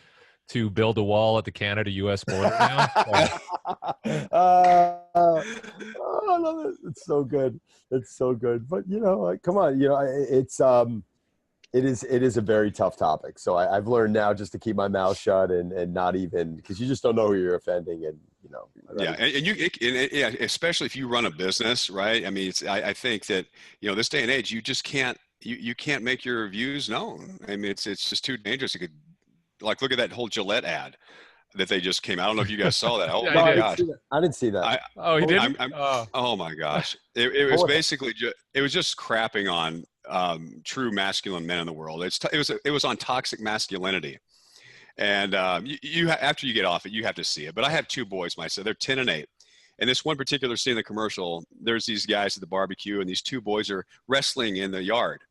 S1: to build a wall at the Canada-U.S. border now.
S2: I love it. It's so good. It's so good. But you know, like, come on, you know, it is a very tough topic. So I've learned now just to keep my mouth shut and not even, because you just don't know who you're offending, and you know.
S3: Yeah, especially if you run a business, right? I mean, I think that, you know, this day and age, you just can't you can't make your views known. I mean, it's just too dangerous. It could, like, look at that whole Gillette ad that they just came out. I don't know if you guys saw that. Oh
S1: Yeah,
S3: my gosh.
S2: I didn't see that.
S1: You didn't?
S3: Oh my gosh. It was basically it was just crapping on true masculine men in the world. It was on toxic masculinity. And you after you get off it, you have to see it. But I have two boys myself. They're 10 and 8. And this one particular scene in the commercial, there's these guys at the barbecue, and these two boys are wrestling in the yard.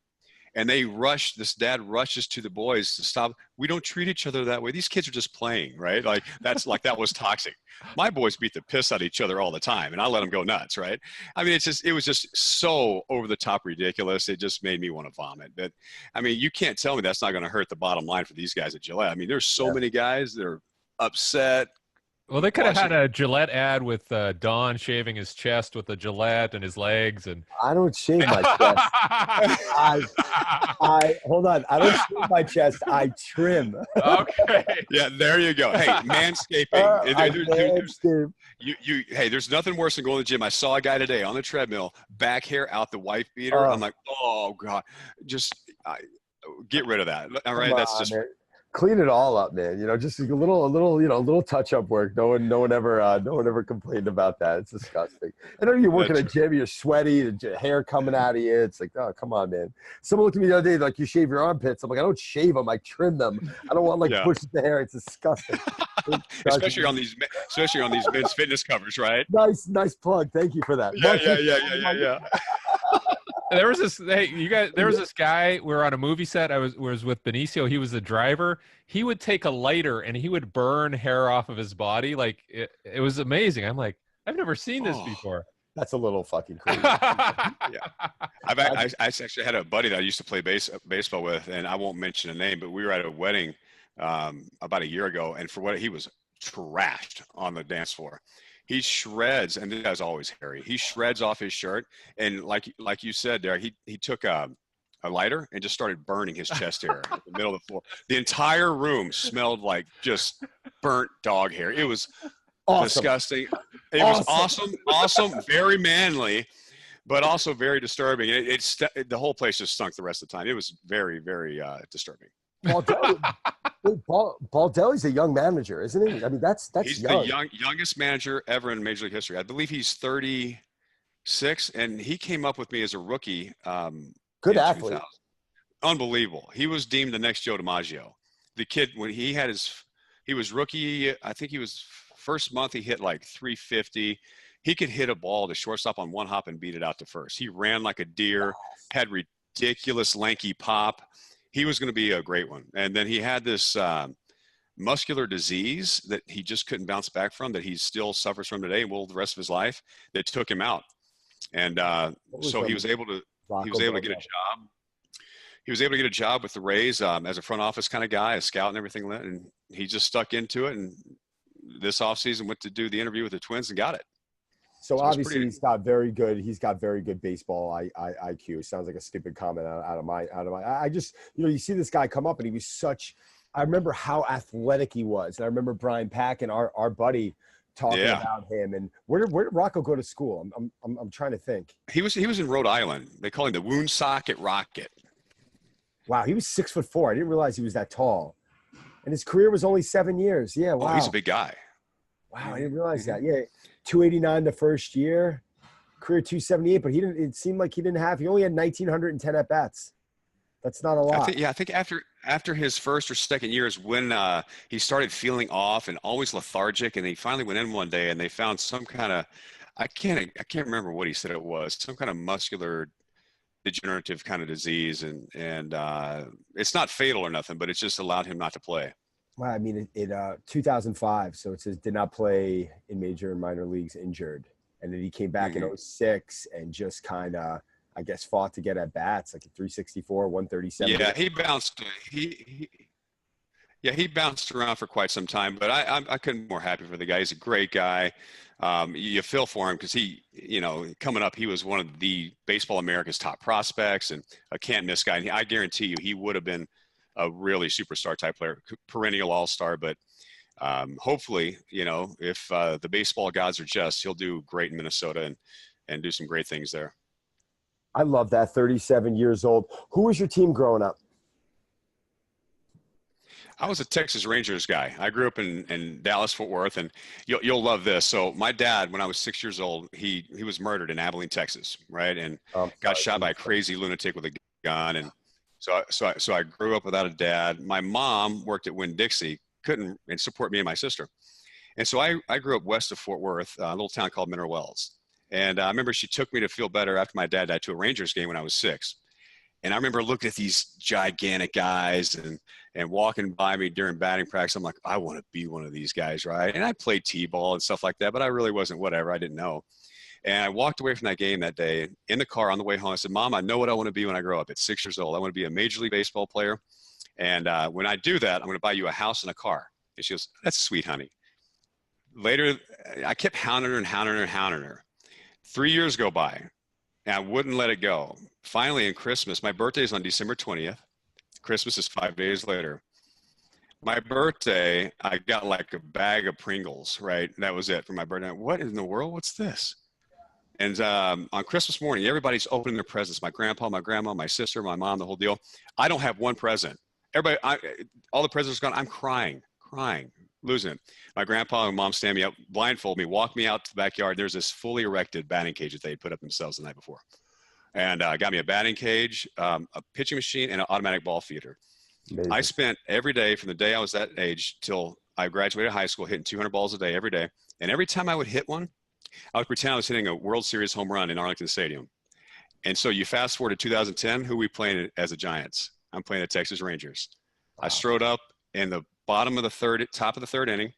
S3: And this dad rushes to the boys to stop. We don't treat each other that way. These kids are just playing, right? Like, that was toxic. My boys beat the piss out of each other all the time, and I let them go nuts, right? I mean, it was just so over the top ridiculous. It just made me want to vomit. But I mean, you can't tell me that's not going to hurt the bottom line for these guys at Gillette. I mean, there's so many guys that are upset.
S1: Well, they could have had a Gillette ad with Don shaving his chest with a Gillette and his legs. And
S2: I don't shave my chest. I hold on. I don't shave my chest. I trim.
S1: Okay.
S3: Yeah, there you go. Hey, manscaping. Hey, there's nothing worse than going to the gym. I saw a guy today on the treadmill, back hair out the wife beater. I'm like, oh God, just get rid of that. All right, that's just. Man.
S2: Clean it all up, man. You know, just a little, you know, little touch-up work. No one ever complained about that. It's disgusting. I know you work in a gym, you're sweaty, the hair coming out of you. It's like, oh, come on, man. Someone looked at me the other day, like, you shave your armpits. I'm like, I don't shave them, I trim them. I don't want pushes the hair. It's disgusting.
S3: Especially on these men's fitness covers, right?
S2: Nice plug. Thank you for that.
S3: Yeah.
S1: There was this, there was this guy, we were on a movie set. I was with Benicio. He was the driver. He would take a lighter and he would burn hair off of his body. Like, it was amazing. I'm like, I've never seen this before.
S2: That's a little fucking crazy.
S3: Yeah. I actually had a buddy that I used to play baseball with, and I won't mention a name, but we were at a wedding about a year ago, and for what he was trashed on the dance floor. He shreds, and this guy's always hairy. He shreds off his shirt, and like you said, there, he took a lighter and just started burning his chest hair in the middle of the floor. The entire room smelled like just burnt dog hair. It was disgusting. It was awesome, very manly, but also very disturbing. The whole place just stunk the rest of the time. It was very, very disturbing.
S2: Baldelli's a young manager, isn't he? I mean, that's
S3: he's
S2: young.
S3: The youngest manager ever in Major League history. I believe he's 36, and he came up with me as a rookie.
S2: Good athlete.
S3: Unbelievable. He was deemed the next Joe DiMaggio. The kid, when he was rookie, I think he was first month, he hit like 350. He could hit a ball to shortstop on one hop and beat it out to first. He ran like a deer, had ridiculous lanky pop. He was going to be a great one. And then he had this muscular disease that he just couldn't bounce back from, that he still suffers from today and will the rest of his life, that took him out. And so he was able to get a job. He was able to get a job with the Rays as a front office kind of guy, a scout and everything. And he just stuck into it. And this offseason went to do the interview with the Twins and got it.
S2: So
S3: So it's
S2: obviously
S3: pretty.
S2: he's got very good baseball IQ. Sounds like a stupid comment I just, you see this guy come up and he was I remember how athletic he was. And I remember Brian Pack and our buddy talking
S3: Yeah,
S2: about him. And where did Rocco go to school? I'm trying to think.
S3: he was in Rhode Island. They call him the Woonsocket Rocket.
S2: Wow. He was 6'4". I didn't realize he was that tall. And his career was only 7 years. Yeah. Wow.
S3: Oh, he's a big guy.
S2: Wow. I didn't realize that. Yeah. 289 the first year, career 278, but it seemed like he only had 1,910 at bats. That's not a lot.
S3: I think after his first or second year is when he started feeling off and always lethargic, and he finally went in one day and they found some kind of, I can't remember what he said it was, some kind of muscular degenerative kind of disease, and it's not fatal or nothing, but it's just allowed him not to play.
S2: Well, I mean, it 2005, so it says did not play in major and minor leagues, injured, and then he came back in 06 and just kind of, I guess, fought to get at bats, like a 364, 137.
S3: Yeah, he bounced. He bounced around for quite some time, but I couldn't be more happy for the guy. He's a great guy. You feel for him because he, coming up, he was one of the Baseball America's top prospects and a can't miss guy. And I guarantee you, he would have been a really superstar type player, perennial all-star. But hopefully, if the baseball gods are just, he'll do great in Minnesota and do some great things there.
S2: I love that. 37 years old. Who was your team growing up?
S3: I was a Texas Rangers guy. I grew up in Dallas, Fort Worth, and you'll love this. So my dad, when I was 6 years old, he was murdered in Abilene, Texas, right? And got shot by a crazy lunatic with a gun. And so I grew up without a dad. My mom worked at Winn-Dixie, couldn't support me and my sister. And so I grew up west of Fort Worth, a little town called Mineral Wells. And I remember she took me to feel better after my dad died to a Rangers game when I was 6. And I remember looking at these gigantic guys and walking by me during batting practice. I'm like, I want to be one of these guys, right? And I played t-ball and stuff like that, but I really wasn't whatever. I didn't know. And I walked away from that game that day in the car on the way home. I said, Mom, I know what I want to be when I grow up. At 6 years old, I want to be a Major League Baseball player. And when I do that, I'm going to buy you a house and a car. And she goes, that's sweet, honey. Later, I kept hounding her. 3 years go by, and I wouldn't let it go. Finally, in Christmas, my birthday is on December 20th. Christmas is 5 days later. My birthday, I got like a bag of Pringles, right? That was it for my birthday. What in the world? What's this? And on Christmas morning, everybody's opening their presents. My grandpa, my grandma, my sister, my mom, the whole deal. I don't have one present. All the presents are gone. I'm crying, losing it. My grandpa and mom stand me up, blindfold me, walk me out to the backyard. There's this fully erected batting cage that they had put up themselves the night before. And got me a batting cage, a pitching machine, and an automatic ball feeder. Amazing. I spent every day from the day I was that age till I graduated high school hitting 200 balls a day every day. And every time I would hit one, I would pretend I was hitting a World Series home run in Arlington Stadium. And so you fast forward to 2010, who we playing as the Giants? I'm playing the Texas Rangers. Wow. I strode up in the bottom of the third, top of the third inning,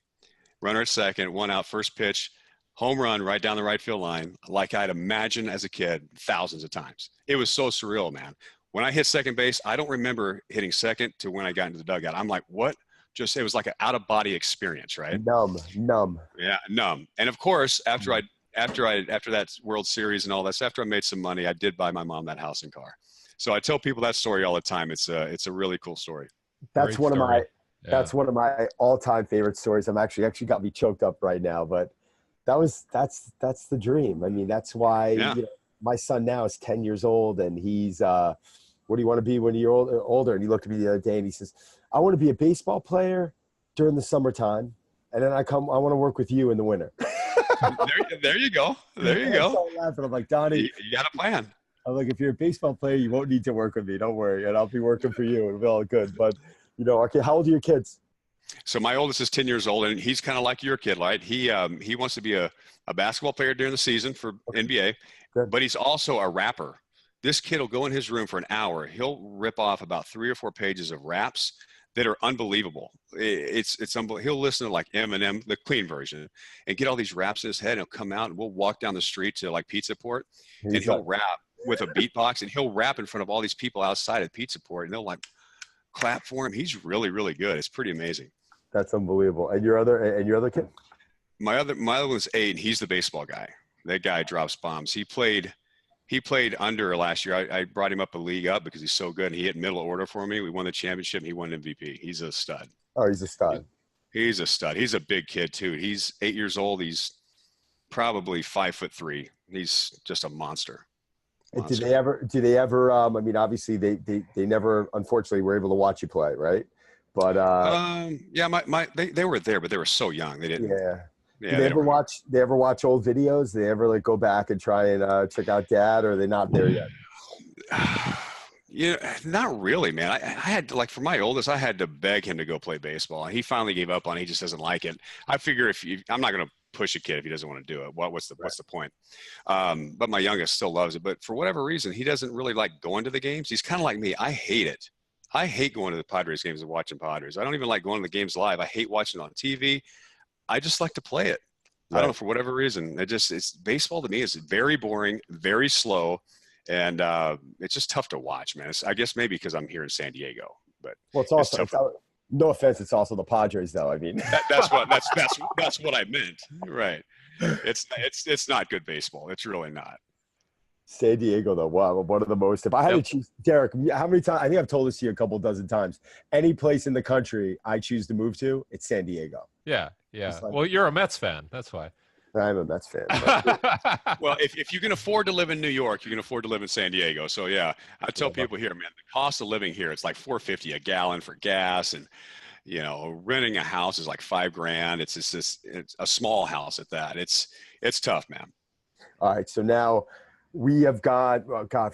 S3: runner at second, one out, first pitch, home run right down the right field line, like I'd imagined as a kid thousands of times. It was so surreal, man. When I hit second base, I don't remember hitting second to when I got into the dugout. I'm like, what? Just, it was like an out-of-body experience, right?
S2: Numb.
S3: Yeah, numb. And of course, after that World Series and all that, after I made some money, I did buy my mom that house and car. So I tell people that story all the time. It's a really cool story.
S2: That's one of my all-time favorite stories. I'm actually got me choked up right now, but that's the dream. I mean, that's why my son now is 10 years old, and he's what do you want to be when you're older? And he looked at me the other day and he says, I want to be a baseball player during the summertime, and then I want to work with you in the winter.
S3: there you go. There you go.
S2: I'm laughing. I'm like, Donnie,
S3: you got a plan.
S2: I'm like, if you're a baseball player, you won't need to work with me. Don't worry, and I'll be working for you. It'll be all good. But okay, how old are your kids?
S3: So my oldest is 10 years old, and he's kind of like your kid, right? He wants to be a basketball player during the season for NBA, but he's also a rapper. This kid will go in his room for an hour. He'll rip off about 3 or 4 pages of raps that are unbelievable. It's unbelievable. He'll listen to like Eminem, the clean version, and get all these raps in his head. And he'll come out, and we'll walk down the street to like Pizza Port, and he'll rap with a beatbox, and he'll rap in front of all these people outside at Pizza Port, and they'll like clap for him. He's really, really good. It's pretty amazing.
S2: That's unbelievable. And your other kid?
S3: My other one's 8, and he's the baseball guy. That guy drops bombs. He played under last year. I brought him up a league up because he's so good. And he hit middle order for me. We won the championship. And he won MVP. He's a stud.
S2: Oh, he's a stud.
S3: He's a stud. He's a big kid too. He's 8 years old. He's probably 5'3". He's just a monster.
S2: Do they ever? I mean, obviously they never, unfortunately, were able to watch you play, right? But
S3: yeah, they were there, but they were so young. They didn't.
S2: Yeah.
S3: Yeah.
S2: Do they ever watch? They ever watch old videos? They ever like go back and try and check out Dad, or are they not there yet?
S3: Yeah, not really, man. I had to, like, for my oldest, I had to beg him to go play baseball. He finally gave up on it. He just doesn't like it. I figure I'm not going to push a kid if he doesn't want to do it. What's the point? But my youngest still loves it. But for whatever reason, he doesn't really like going to the games. He's kind of like me. I hate it. I hate going to the Padres games and watching Padres. I don't even like going to the games live. I hate watching it on TV. I just like to play it. Right. I don't know, for whatever reason. It's baseball to me is very boring, very slow. And it's just tough to watch, man. I guess maybe because I'm here in San Diego, but
S2: well, it's also no offense. It's also the Padres, though. I mean,
S3: that's what I meant. Right. It's not good baseball. It's really not.
S2: San Diego, though, wow, one of the most. If I had to choose, Derek, how many times? I think I've told this to you a couple dozen times. Any place in the country I choose to move to, it's San Diego.
S1: Yeah. Well, you're a Mets fan. That's why.
S2: I'm a Mets fan.
S3: Well, if you can afford to live in New York, you can afford to live in San Diego. So yeah, I tell people here, man, the cost of living here, it's like $4.50 a gallon for gas, and renting a house is like $5,000. It's a small house at that. It's tough, man.
S2: All right, so now we have got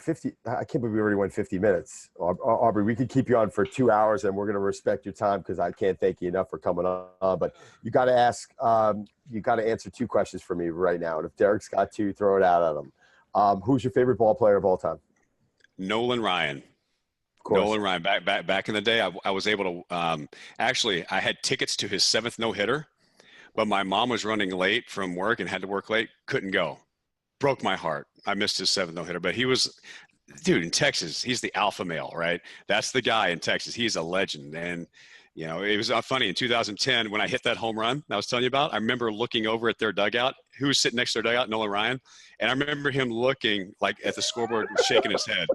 S2: 50. I can't believe we already went 50 minutes. Aubrey, we could keep you on for 2 hours, and we're going to respect your time because I can't thank you enough for coming on. But you got to answer 2 questions for me right now. And if Derek's got 2, throw it out at him. Who's your favorite ball player of all time?
S3: Nolan Ryan. Of course. Nolan Ryan. Back in the day, I was able to actually, I had tickets to his 7th no-hitter, but my mom was running late from work and had to work late. Couldn't go. Broke my heart. I missed his 7th no-hitter, but he was, dude, in Texas, he's the alpha male, right? That's the guy in Texas. He's a legend. And, it was funny. In 2010, when I hit that home run I was telling you about, I remember looking over at their dugout. Who was sitting next to their dugout? Nolan Ryan. And I remember him looking like at the scoreboard, shaking his head.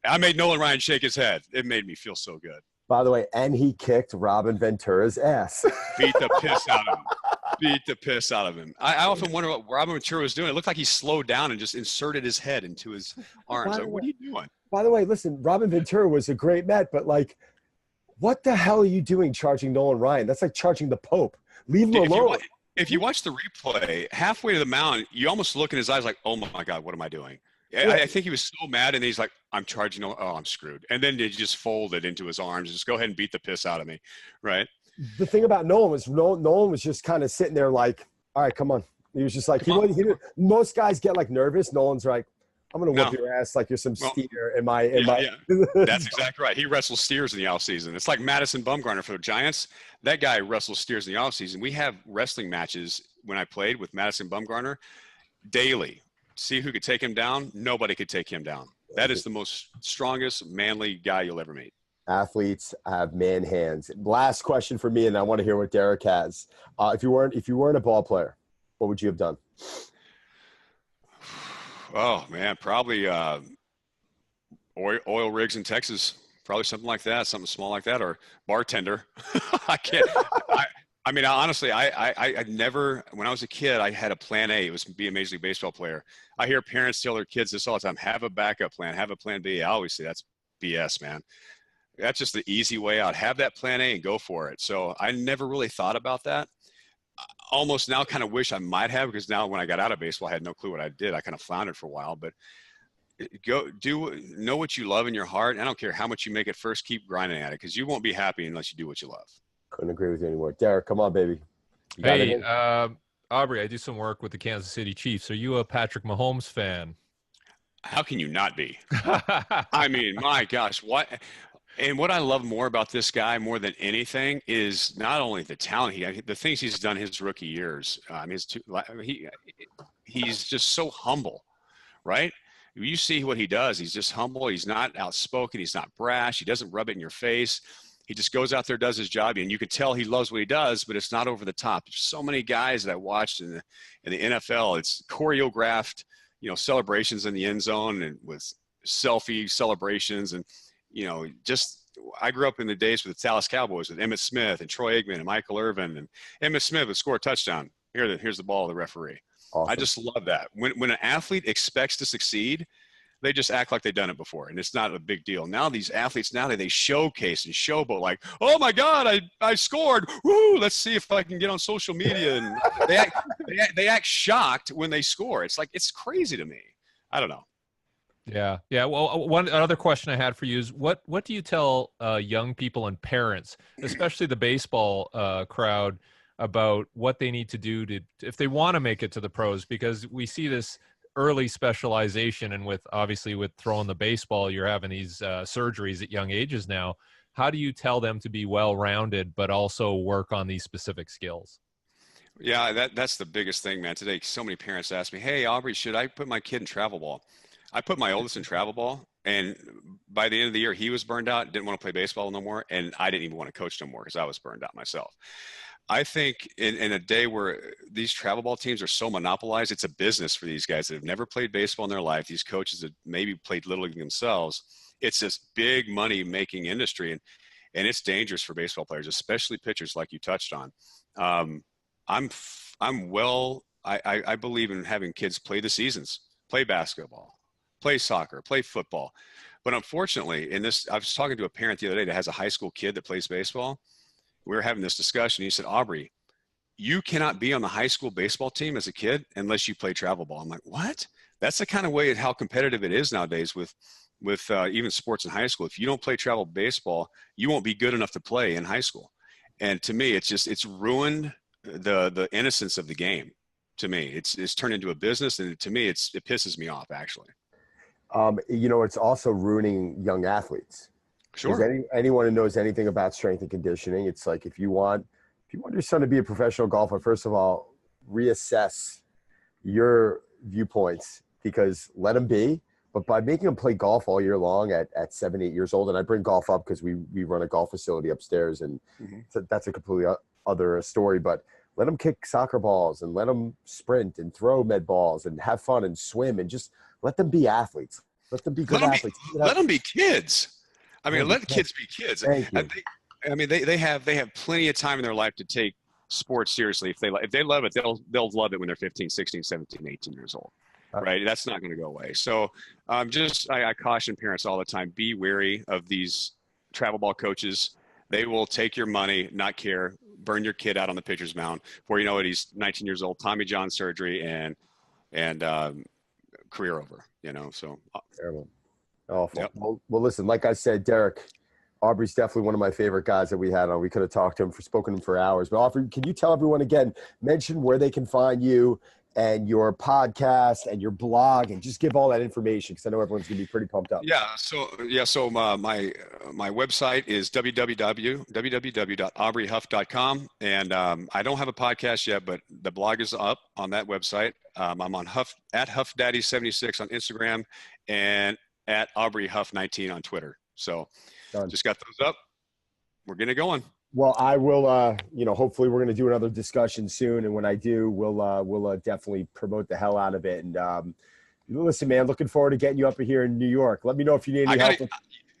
S3: I made Nolan Ryan shake his head. It made me feel so good.
S2: By the way, and he kicked Robin Ventura's ass.
S3: Beat the piss out of him. Beat the piss out of him. I often wonder what Robin Ventura was doing. It looked like he slowed down and just inserted his head into his arms. Like, what are you doing?
S2: By the way, listen, Robin Ventura was a great Met, but like, what the hell are you doing charging Nolan Ryan? That's like charging the Pope. Leave him alone.
S3: If you watch the replay, halfway to the mound, you almost look in his eyes like, oh my God, what am I doing? I think he was so mad, and he's like, I'm charging. Oh, I'm screwed. And then he just folded into his arms. Just go ahead and beat the piss out of me. Right.
S2: The thing about Nolan was just kind of sitting there like, all right, come on. He was just like, most guys get like nervous. Nolan's like, I'm going to whip your ass like you're some steer in my.
S3: That's exactly right. He wrestles steers in the offseason. It's like Madison Bumgarner for the Giants. That guy wrestles steers in the offseason. We have wrestling matches when I played with Madison Bumgarner daily. See who could take him down? Nobody could take him down. That is the most strongest, manly guy you'll ever meet.
S2: Athletes have man hands. Last question for me, and I want to hear what Derek has. If you weren't a ball player, what would you have done?
S3: Oh man, probably oil rigs in Texas. Probably something like that, something small like that, or bartender. I can't. I mean, honestly, I never, when I was a kid, I had a plan A. It was to be a Major League Baseball player. I hear parents tell their kids this all the time: have a backup plan, have a plan B. I always say that's BS, man. That's just the easy way out. Have that plan A and go for it. So I never really thought about that. Almost now kind of wish I might have, because now when I got out of baseball, I had no clue what I did. I kind of floundered for a while, but know what you love in your heart. I don't care how much you make at first, keep grinding at it, because you won't be happy unless you do what you love.
S2: Couldn't agree with you anymore. Derek, come on, baby.
S1: Hey, Aubrey, I do some work with the Kansas City Chiefs. Are you a Patrick Mahomes fan?
S3: How can you not be? I mean, my gosh, what? And what I love more about this guy more than anything is not only the talent, the things he's done his rookie years. He's just so humble, right? You see what he does. He's just humble. He's not outspoken. He's not brash. He doesn't rub it in your face. He just goes out there, does his job, and you can tell he loves what he does, but it's not over the top. There's so many guys that I watched in the NFL. It's choreographed, celebrations in the end zone and with selfie celebrations. And, I grew up in the days with the Dallas Cowboys with Emmitt Smith and Troy Aikman and Michael Irvin. And Emmitt Smith would score a touchdown. Here's the ball of the referee.
S2: Awesome.
S3: I just love that. When an athlete expects to succeed, they just act like they've done it before, and it's not a big deal. Now these athletes, they showcase and showboat like, oh my God, I scored! Woo! Let's see if I can get on social media. And they act shocked when they score. It's like, it's crazy to me. I don't know.
S1: Yeah. Well, another question I had for you is what do you tell young people and parents, especially the baseball crowd, about what they need to do if they want to make it to the pros? Because we see this early specialization, and with throwing the baseball, you're having these surgeries at young ages now. How do you tell them to be well-rounded but also work on these specific skills?
S3: Yeah, that's the biggest thing, man. Today, so many parents ask me, hey, Aubrey, should I put my kid in travel ball? I put my oldest in travel ball, and by the end of the year, he was burned out, didn't want to play baseball no more, and I didn't even want to coach no more because I was burned out myself. I think in a day where these travel ball teams are so monopolized, it's a business for these guys that have never played baseball in their life. These coaches that maybe played Little League themselves. It's this big money making industry, and it's dangerous for baseball players, especially pitchers like you touched on. I believe in having kids play the seasons, play basketball, play soccer, play football. But unfortunately, I was talking to a parent the other day that has a high school kid that plays baseball. We were having this discussion. He said, Aubrey, you cannot be on the high school baseball team as a kid unless you play travel ball. I'm like, what? That's the kind of way how competitive it is nowadays with even sports in high school. If you don't play travel baseball, you won't be good enough to play in high school. And to me, it's ruined the innocence of the game. To me, it's turned into a business, and to me, it pisses me off, actually.
S2: It's also ruining young athletes.
S3: Sure.
S2: Anyone who knows anything about strength and conditioning, it's like if you want your son to be a professional golfer, first of all, reassess your viewpoints, because let him be. But by making him play golf all year long at 7, 8 years old, and I bring golf up because we run a golf facility upstairs, and that's a completely other story. But let him kick soccer balls and let him sprint and throw med balls and have fun and swim, and just let them be athletes. Let them be good athletes.
S3: Let them be kids. I mean, let kids be kids. They have plenty of time in their life to take sports seriously. If they love it, they'll love it when they're 15, 16, 17, 18 years old. Right? That's not going to go away. So I caution parents all the time, be wary of these travel ball coaches. They will take your money, not care, burn your kid out on the pitcher's mound. Before you know it, he's 19 years old, Tommy John surgery, and career over, so.
S2: Terrible. Awful.
S3: Yep.
S2: Well, listen, like I said, Derek, Aubrey's definitely one of my favorite guys that we had on. We could have talked to him spoken to him for hours. But Aubrey, can you tell everyone again, mention where they can find you and your podcast and your blog, and just give all that information, because I know everyone's going to be pretty pumped up.
S3: So my website is www.aubreyhuff.com, and I don't have a podcast yet, but the blog is up on that website. I'm on at HuffDaddy76 on Instagram, and at Aubrey Huff 19 on Twitter. So just got those up. We're getting it going.
S2: Well, I will, hopefully we're going to do another discussion soon. And when I do, we'll definitely promote the hell out of it. And listen, man, looking forward to getting you up here in New York. Let me know if you need any help.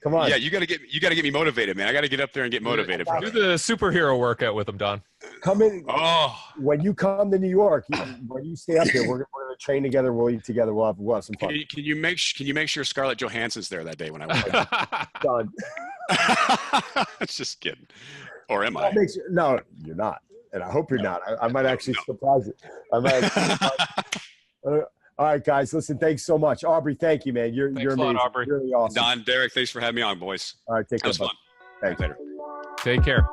S2: Come on.
S3: Yeah, you got to get me motivated, man. I got to get up there and get motivated.
S1: Do the superhero workout with him, Don.
S2: Come in.
S3: Oh,
S2: when you come to New York, when you stay up here, we're going to train together. We'll eat together. We'll have some fun.
S3: Can you make sure Scarlett Johansson's there that day when I walk
S2: Done.
S3: Just kidding. Or am I?
S2: No, you're not. And I hope you're not. I might actually surprise it. All right, guys. Listen, thanks so much. Aubrey, thank you, man. You're amazing.
S1: Lot, Aubrey.
S2: Really awesome.
S3: Don, Derek, thanks for having me on, boys.
S2: All right, take care.
S3: That was fun.
S2: Thanks.
S3: Later.
S1: Take care.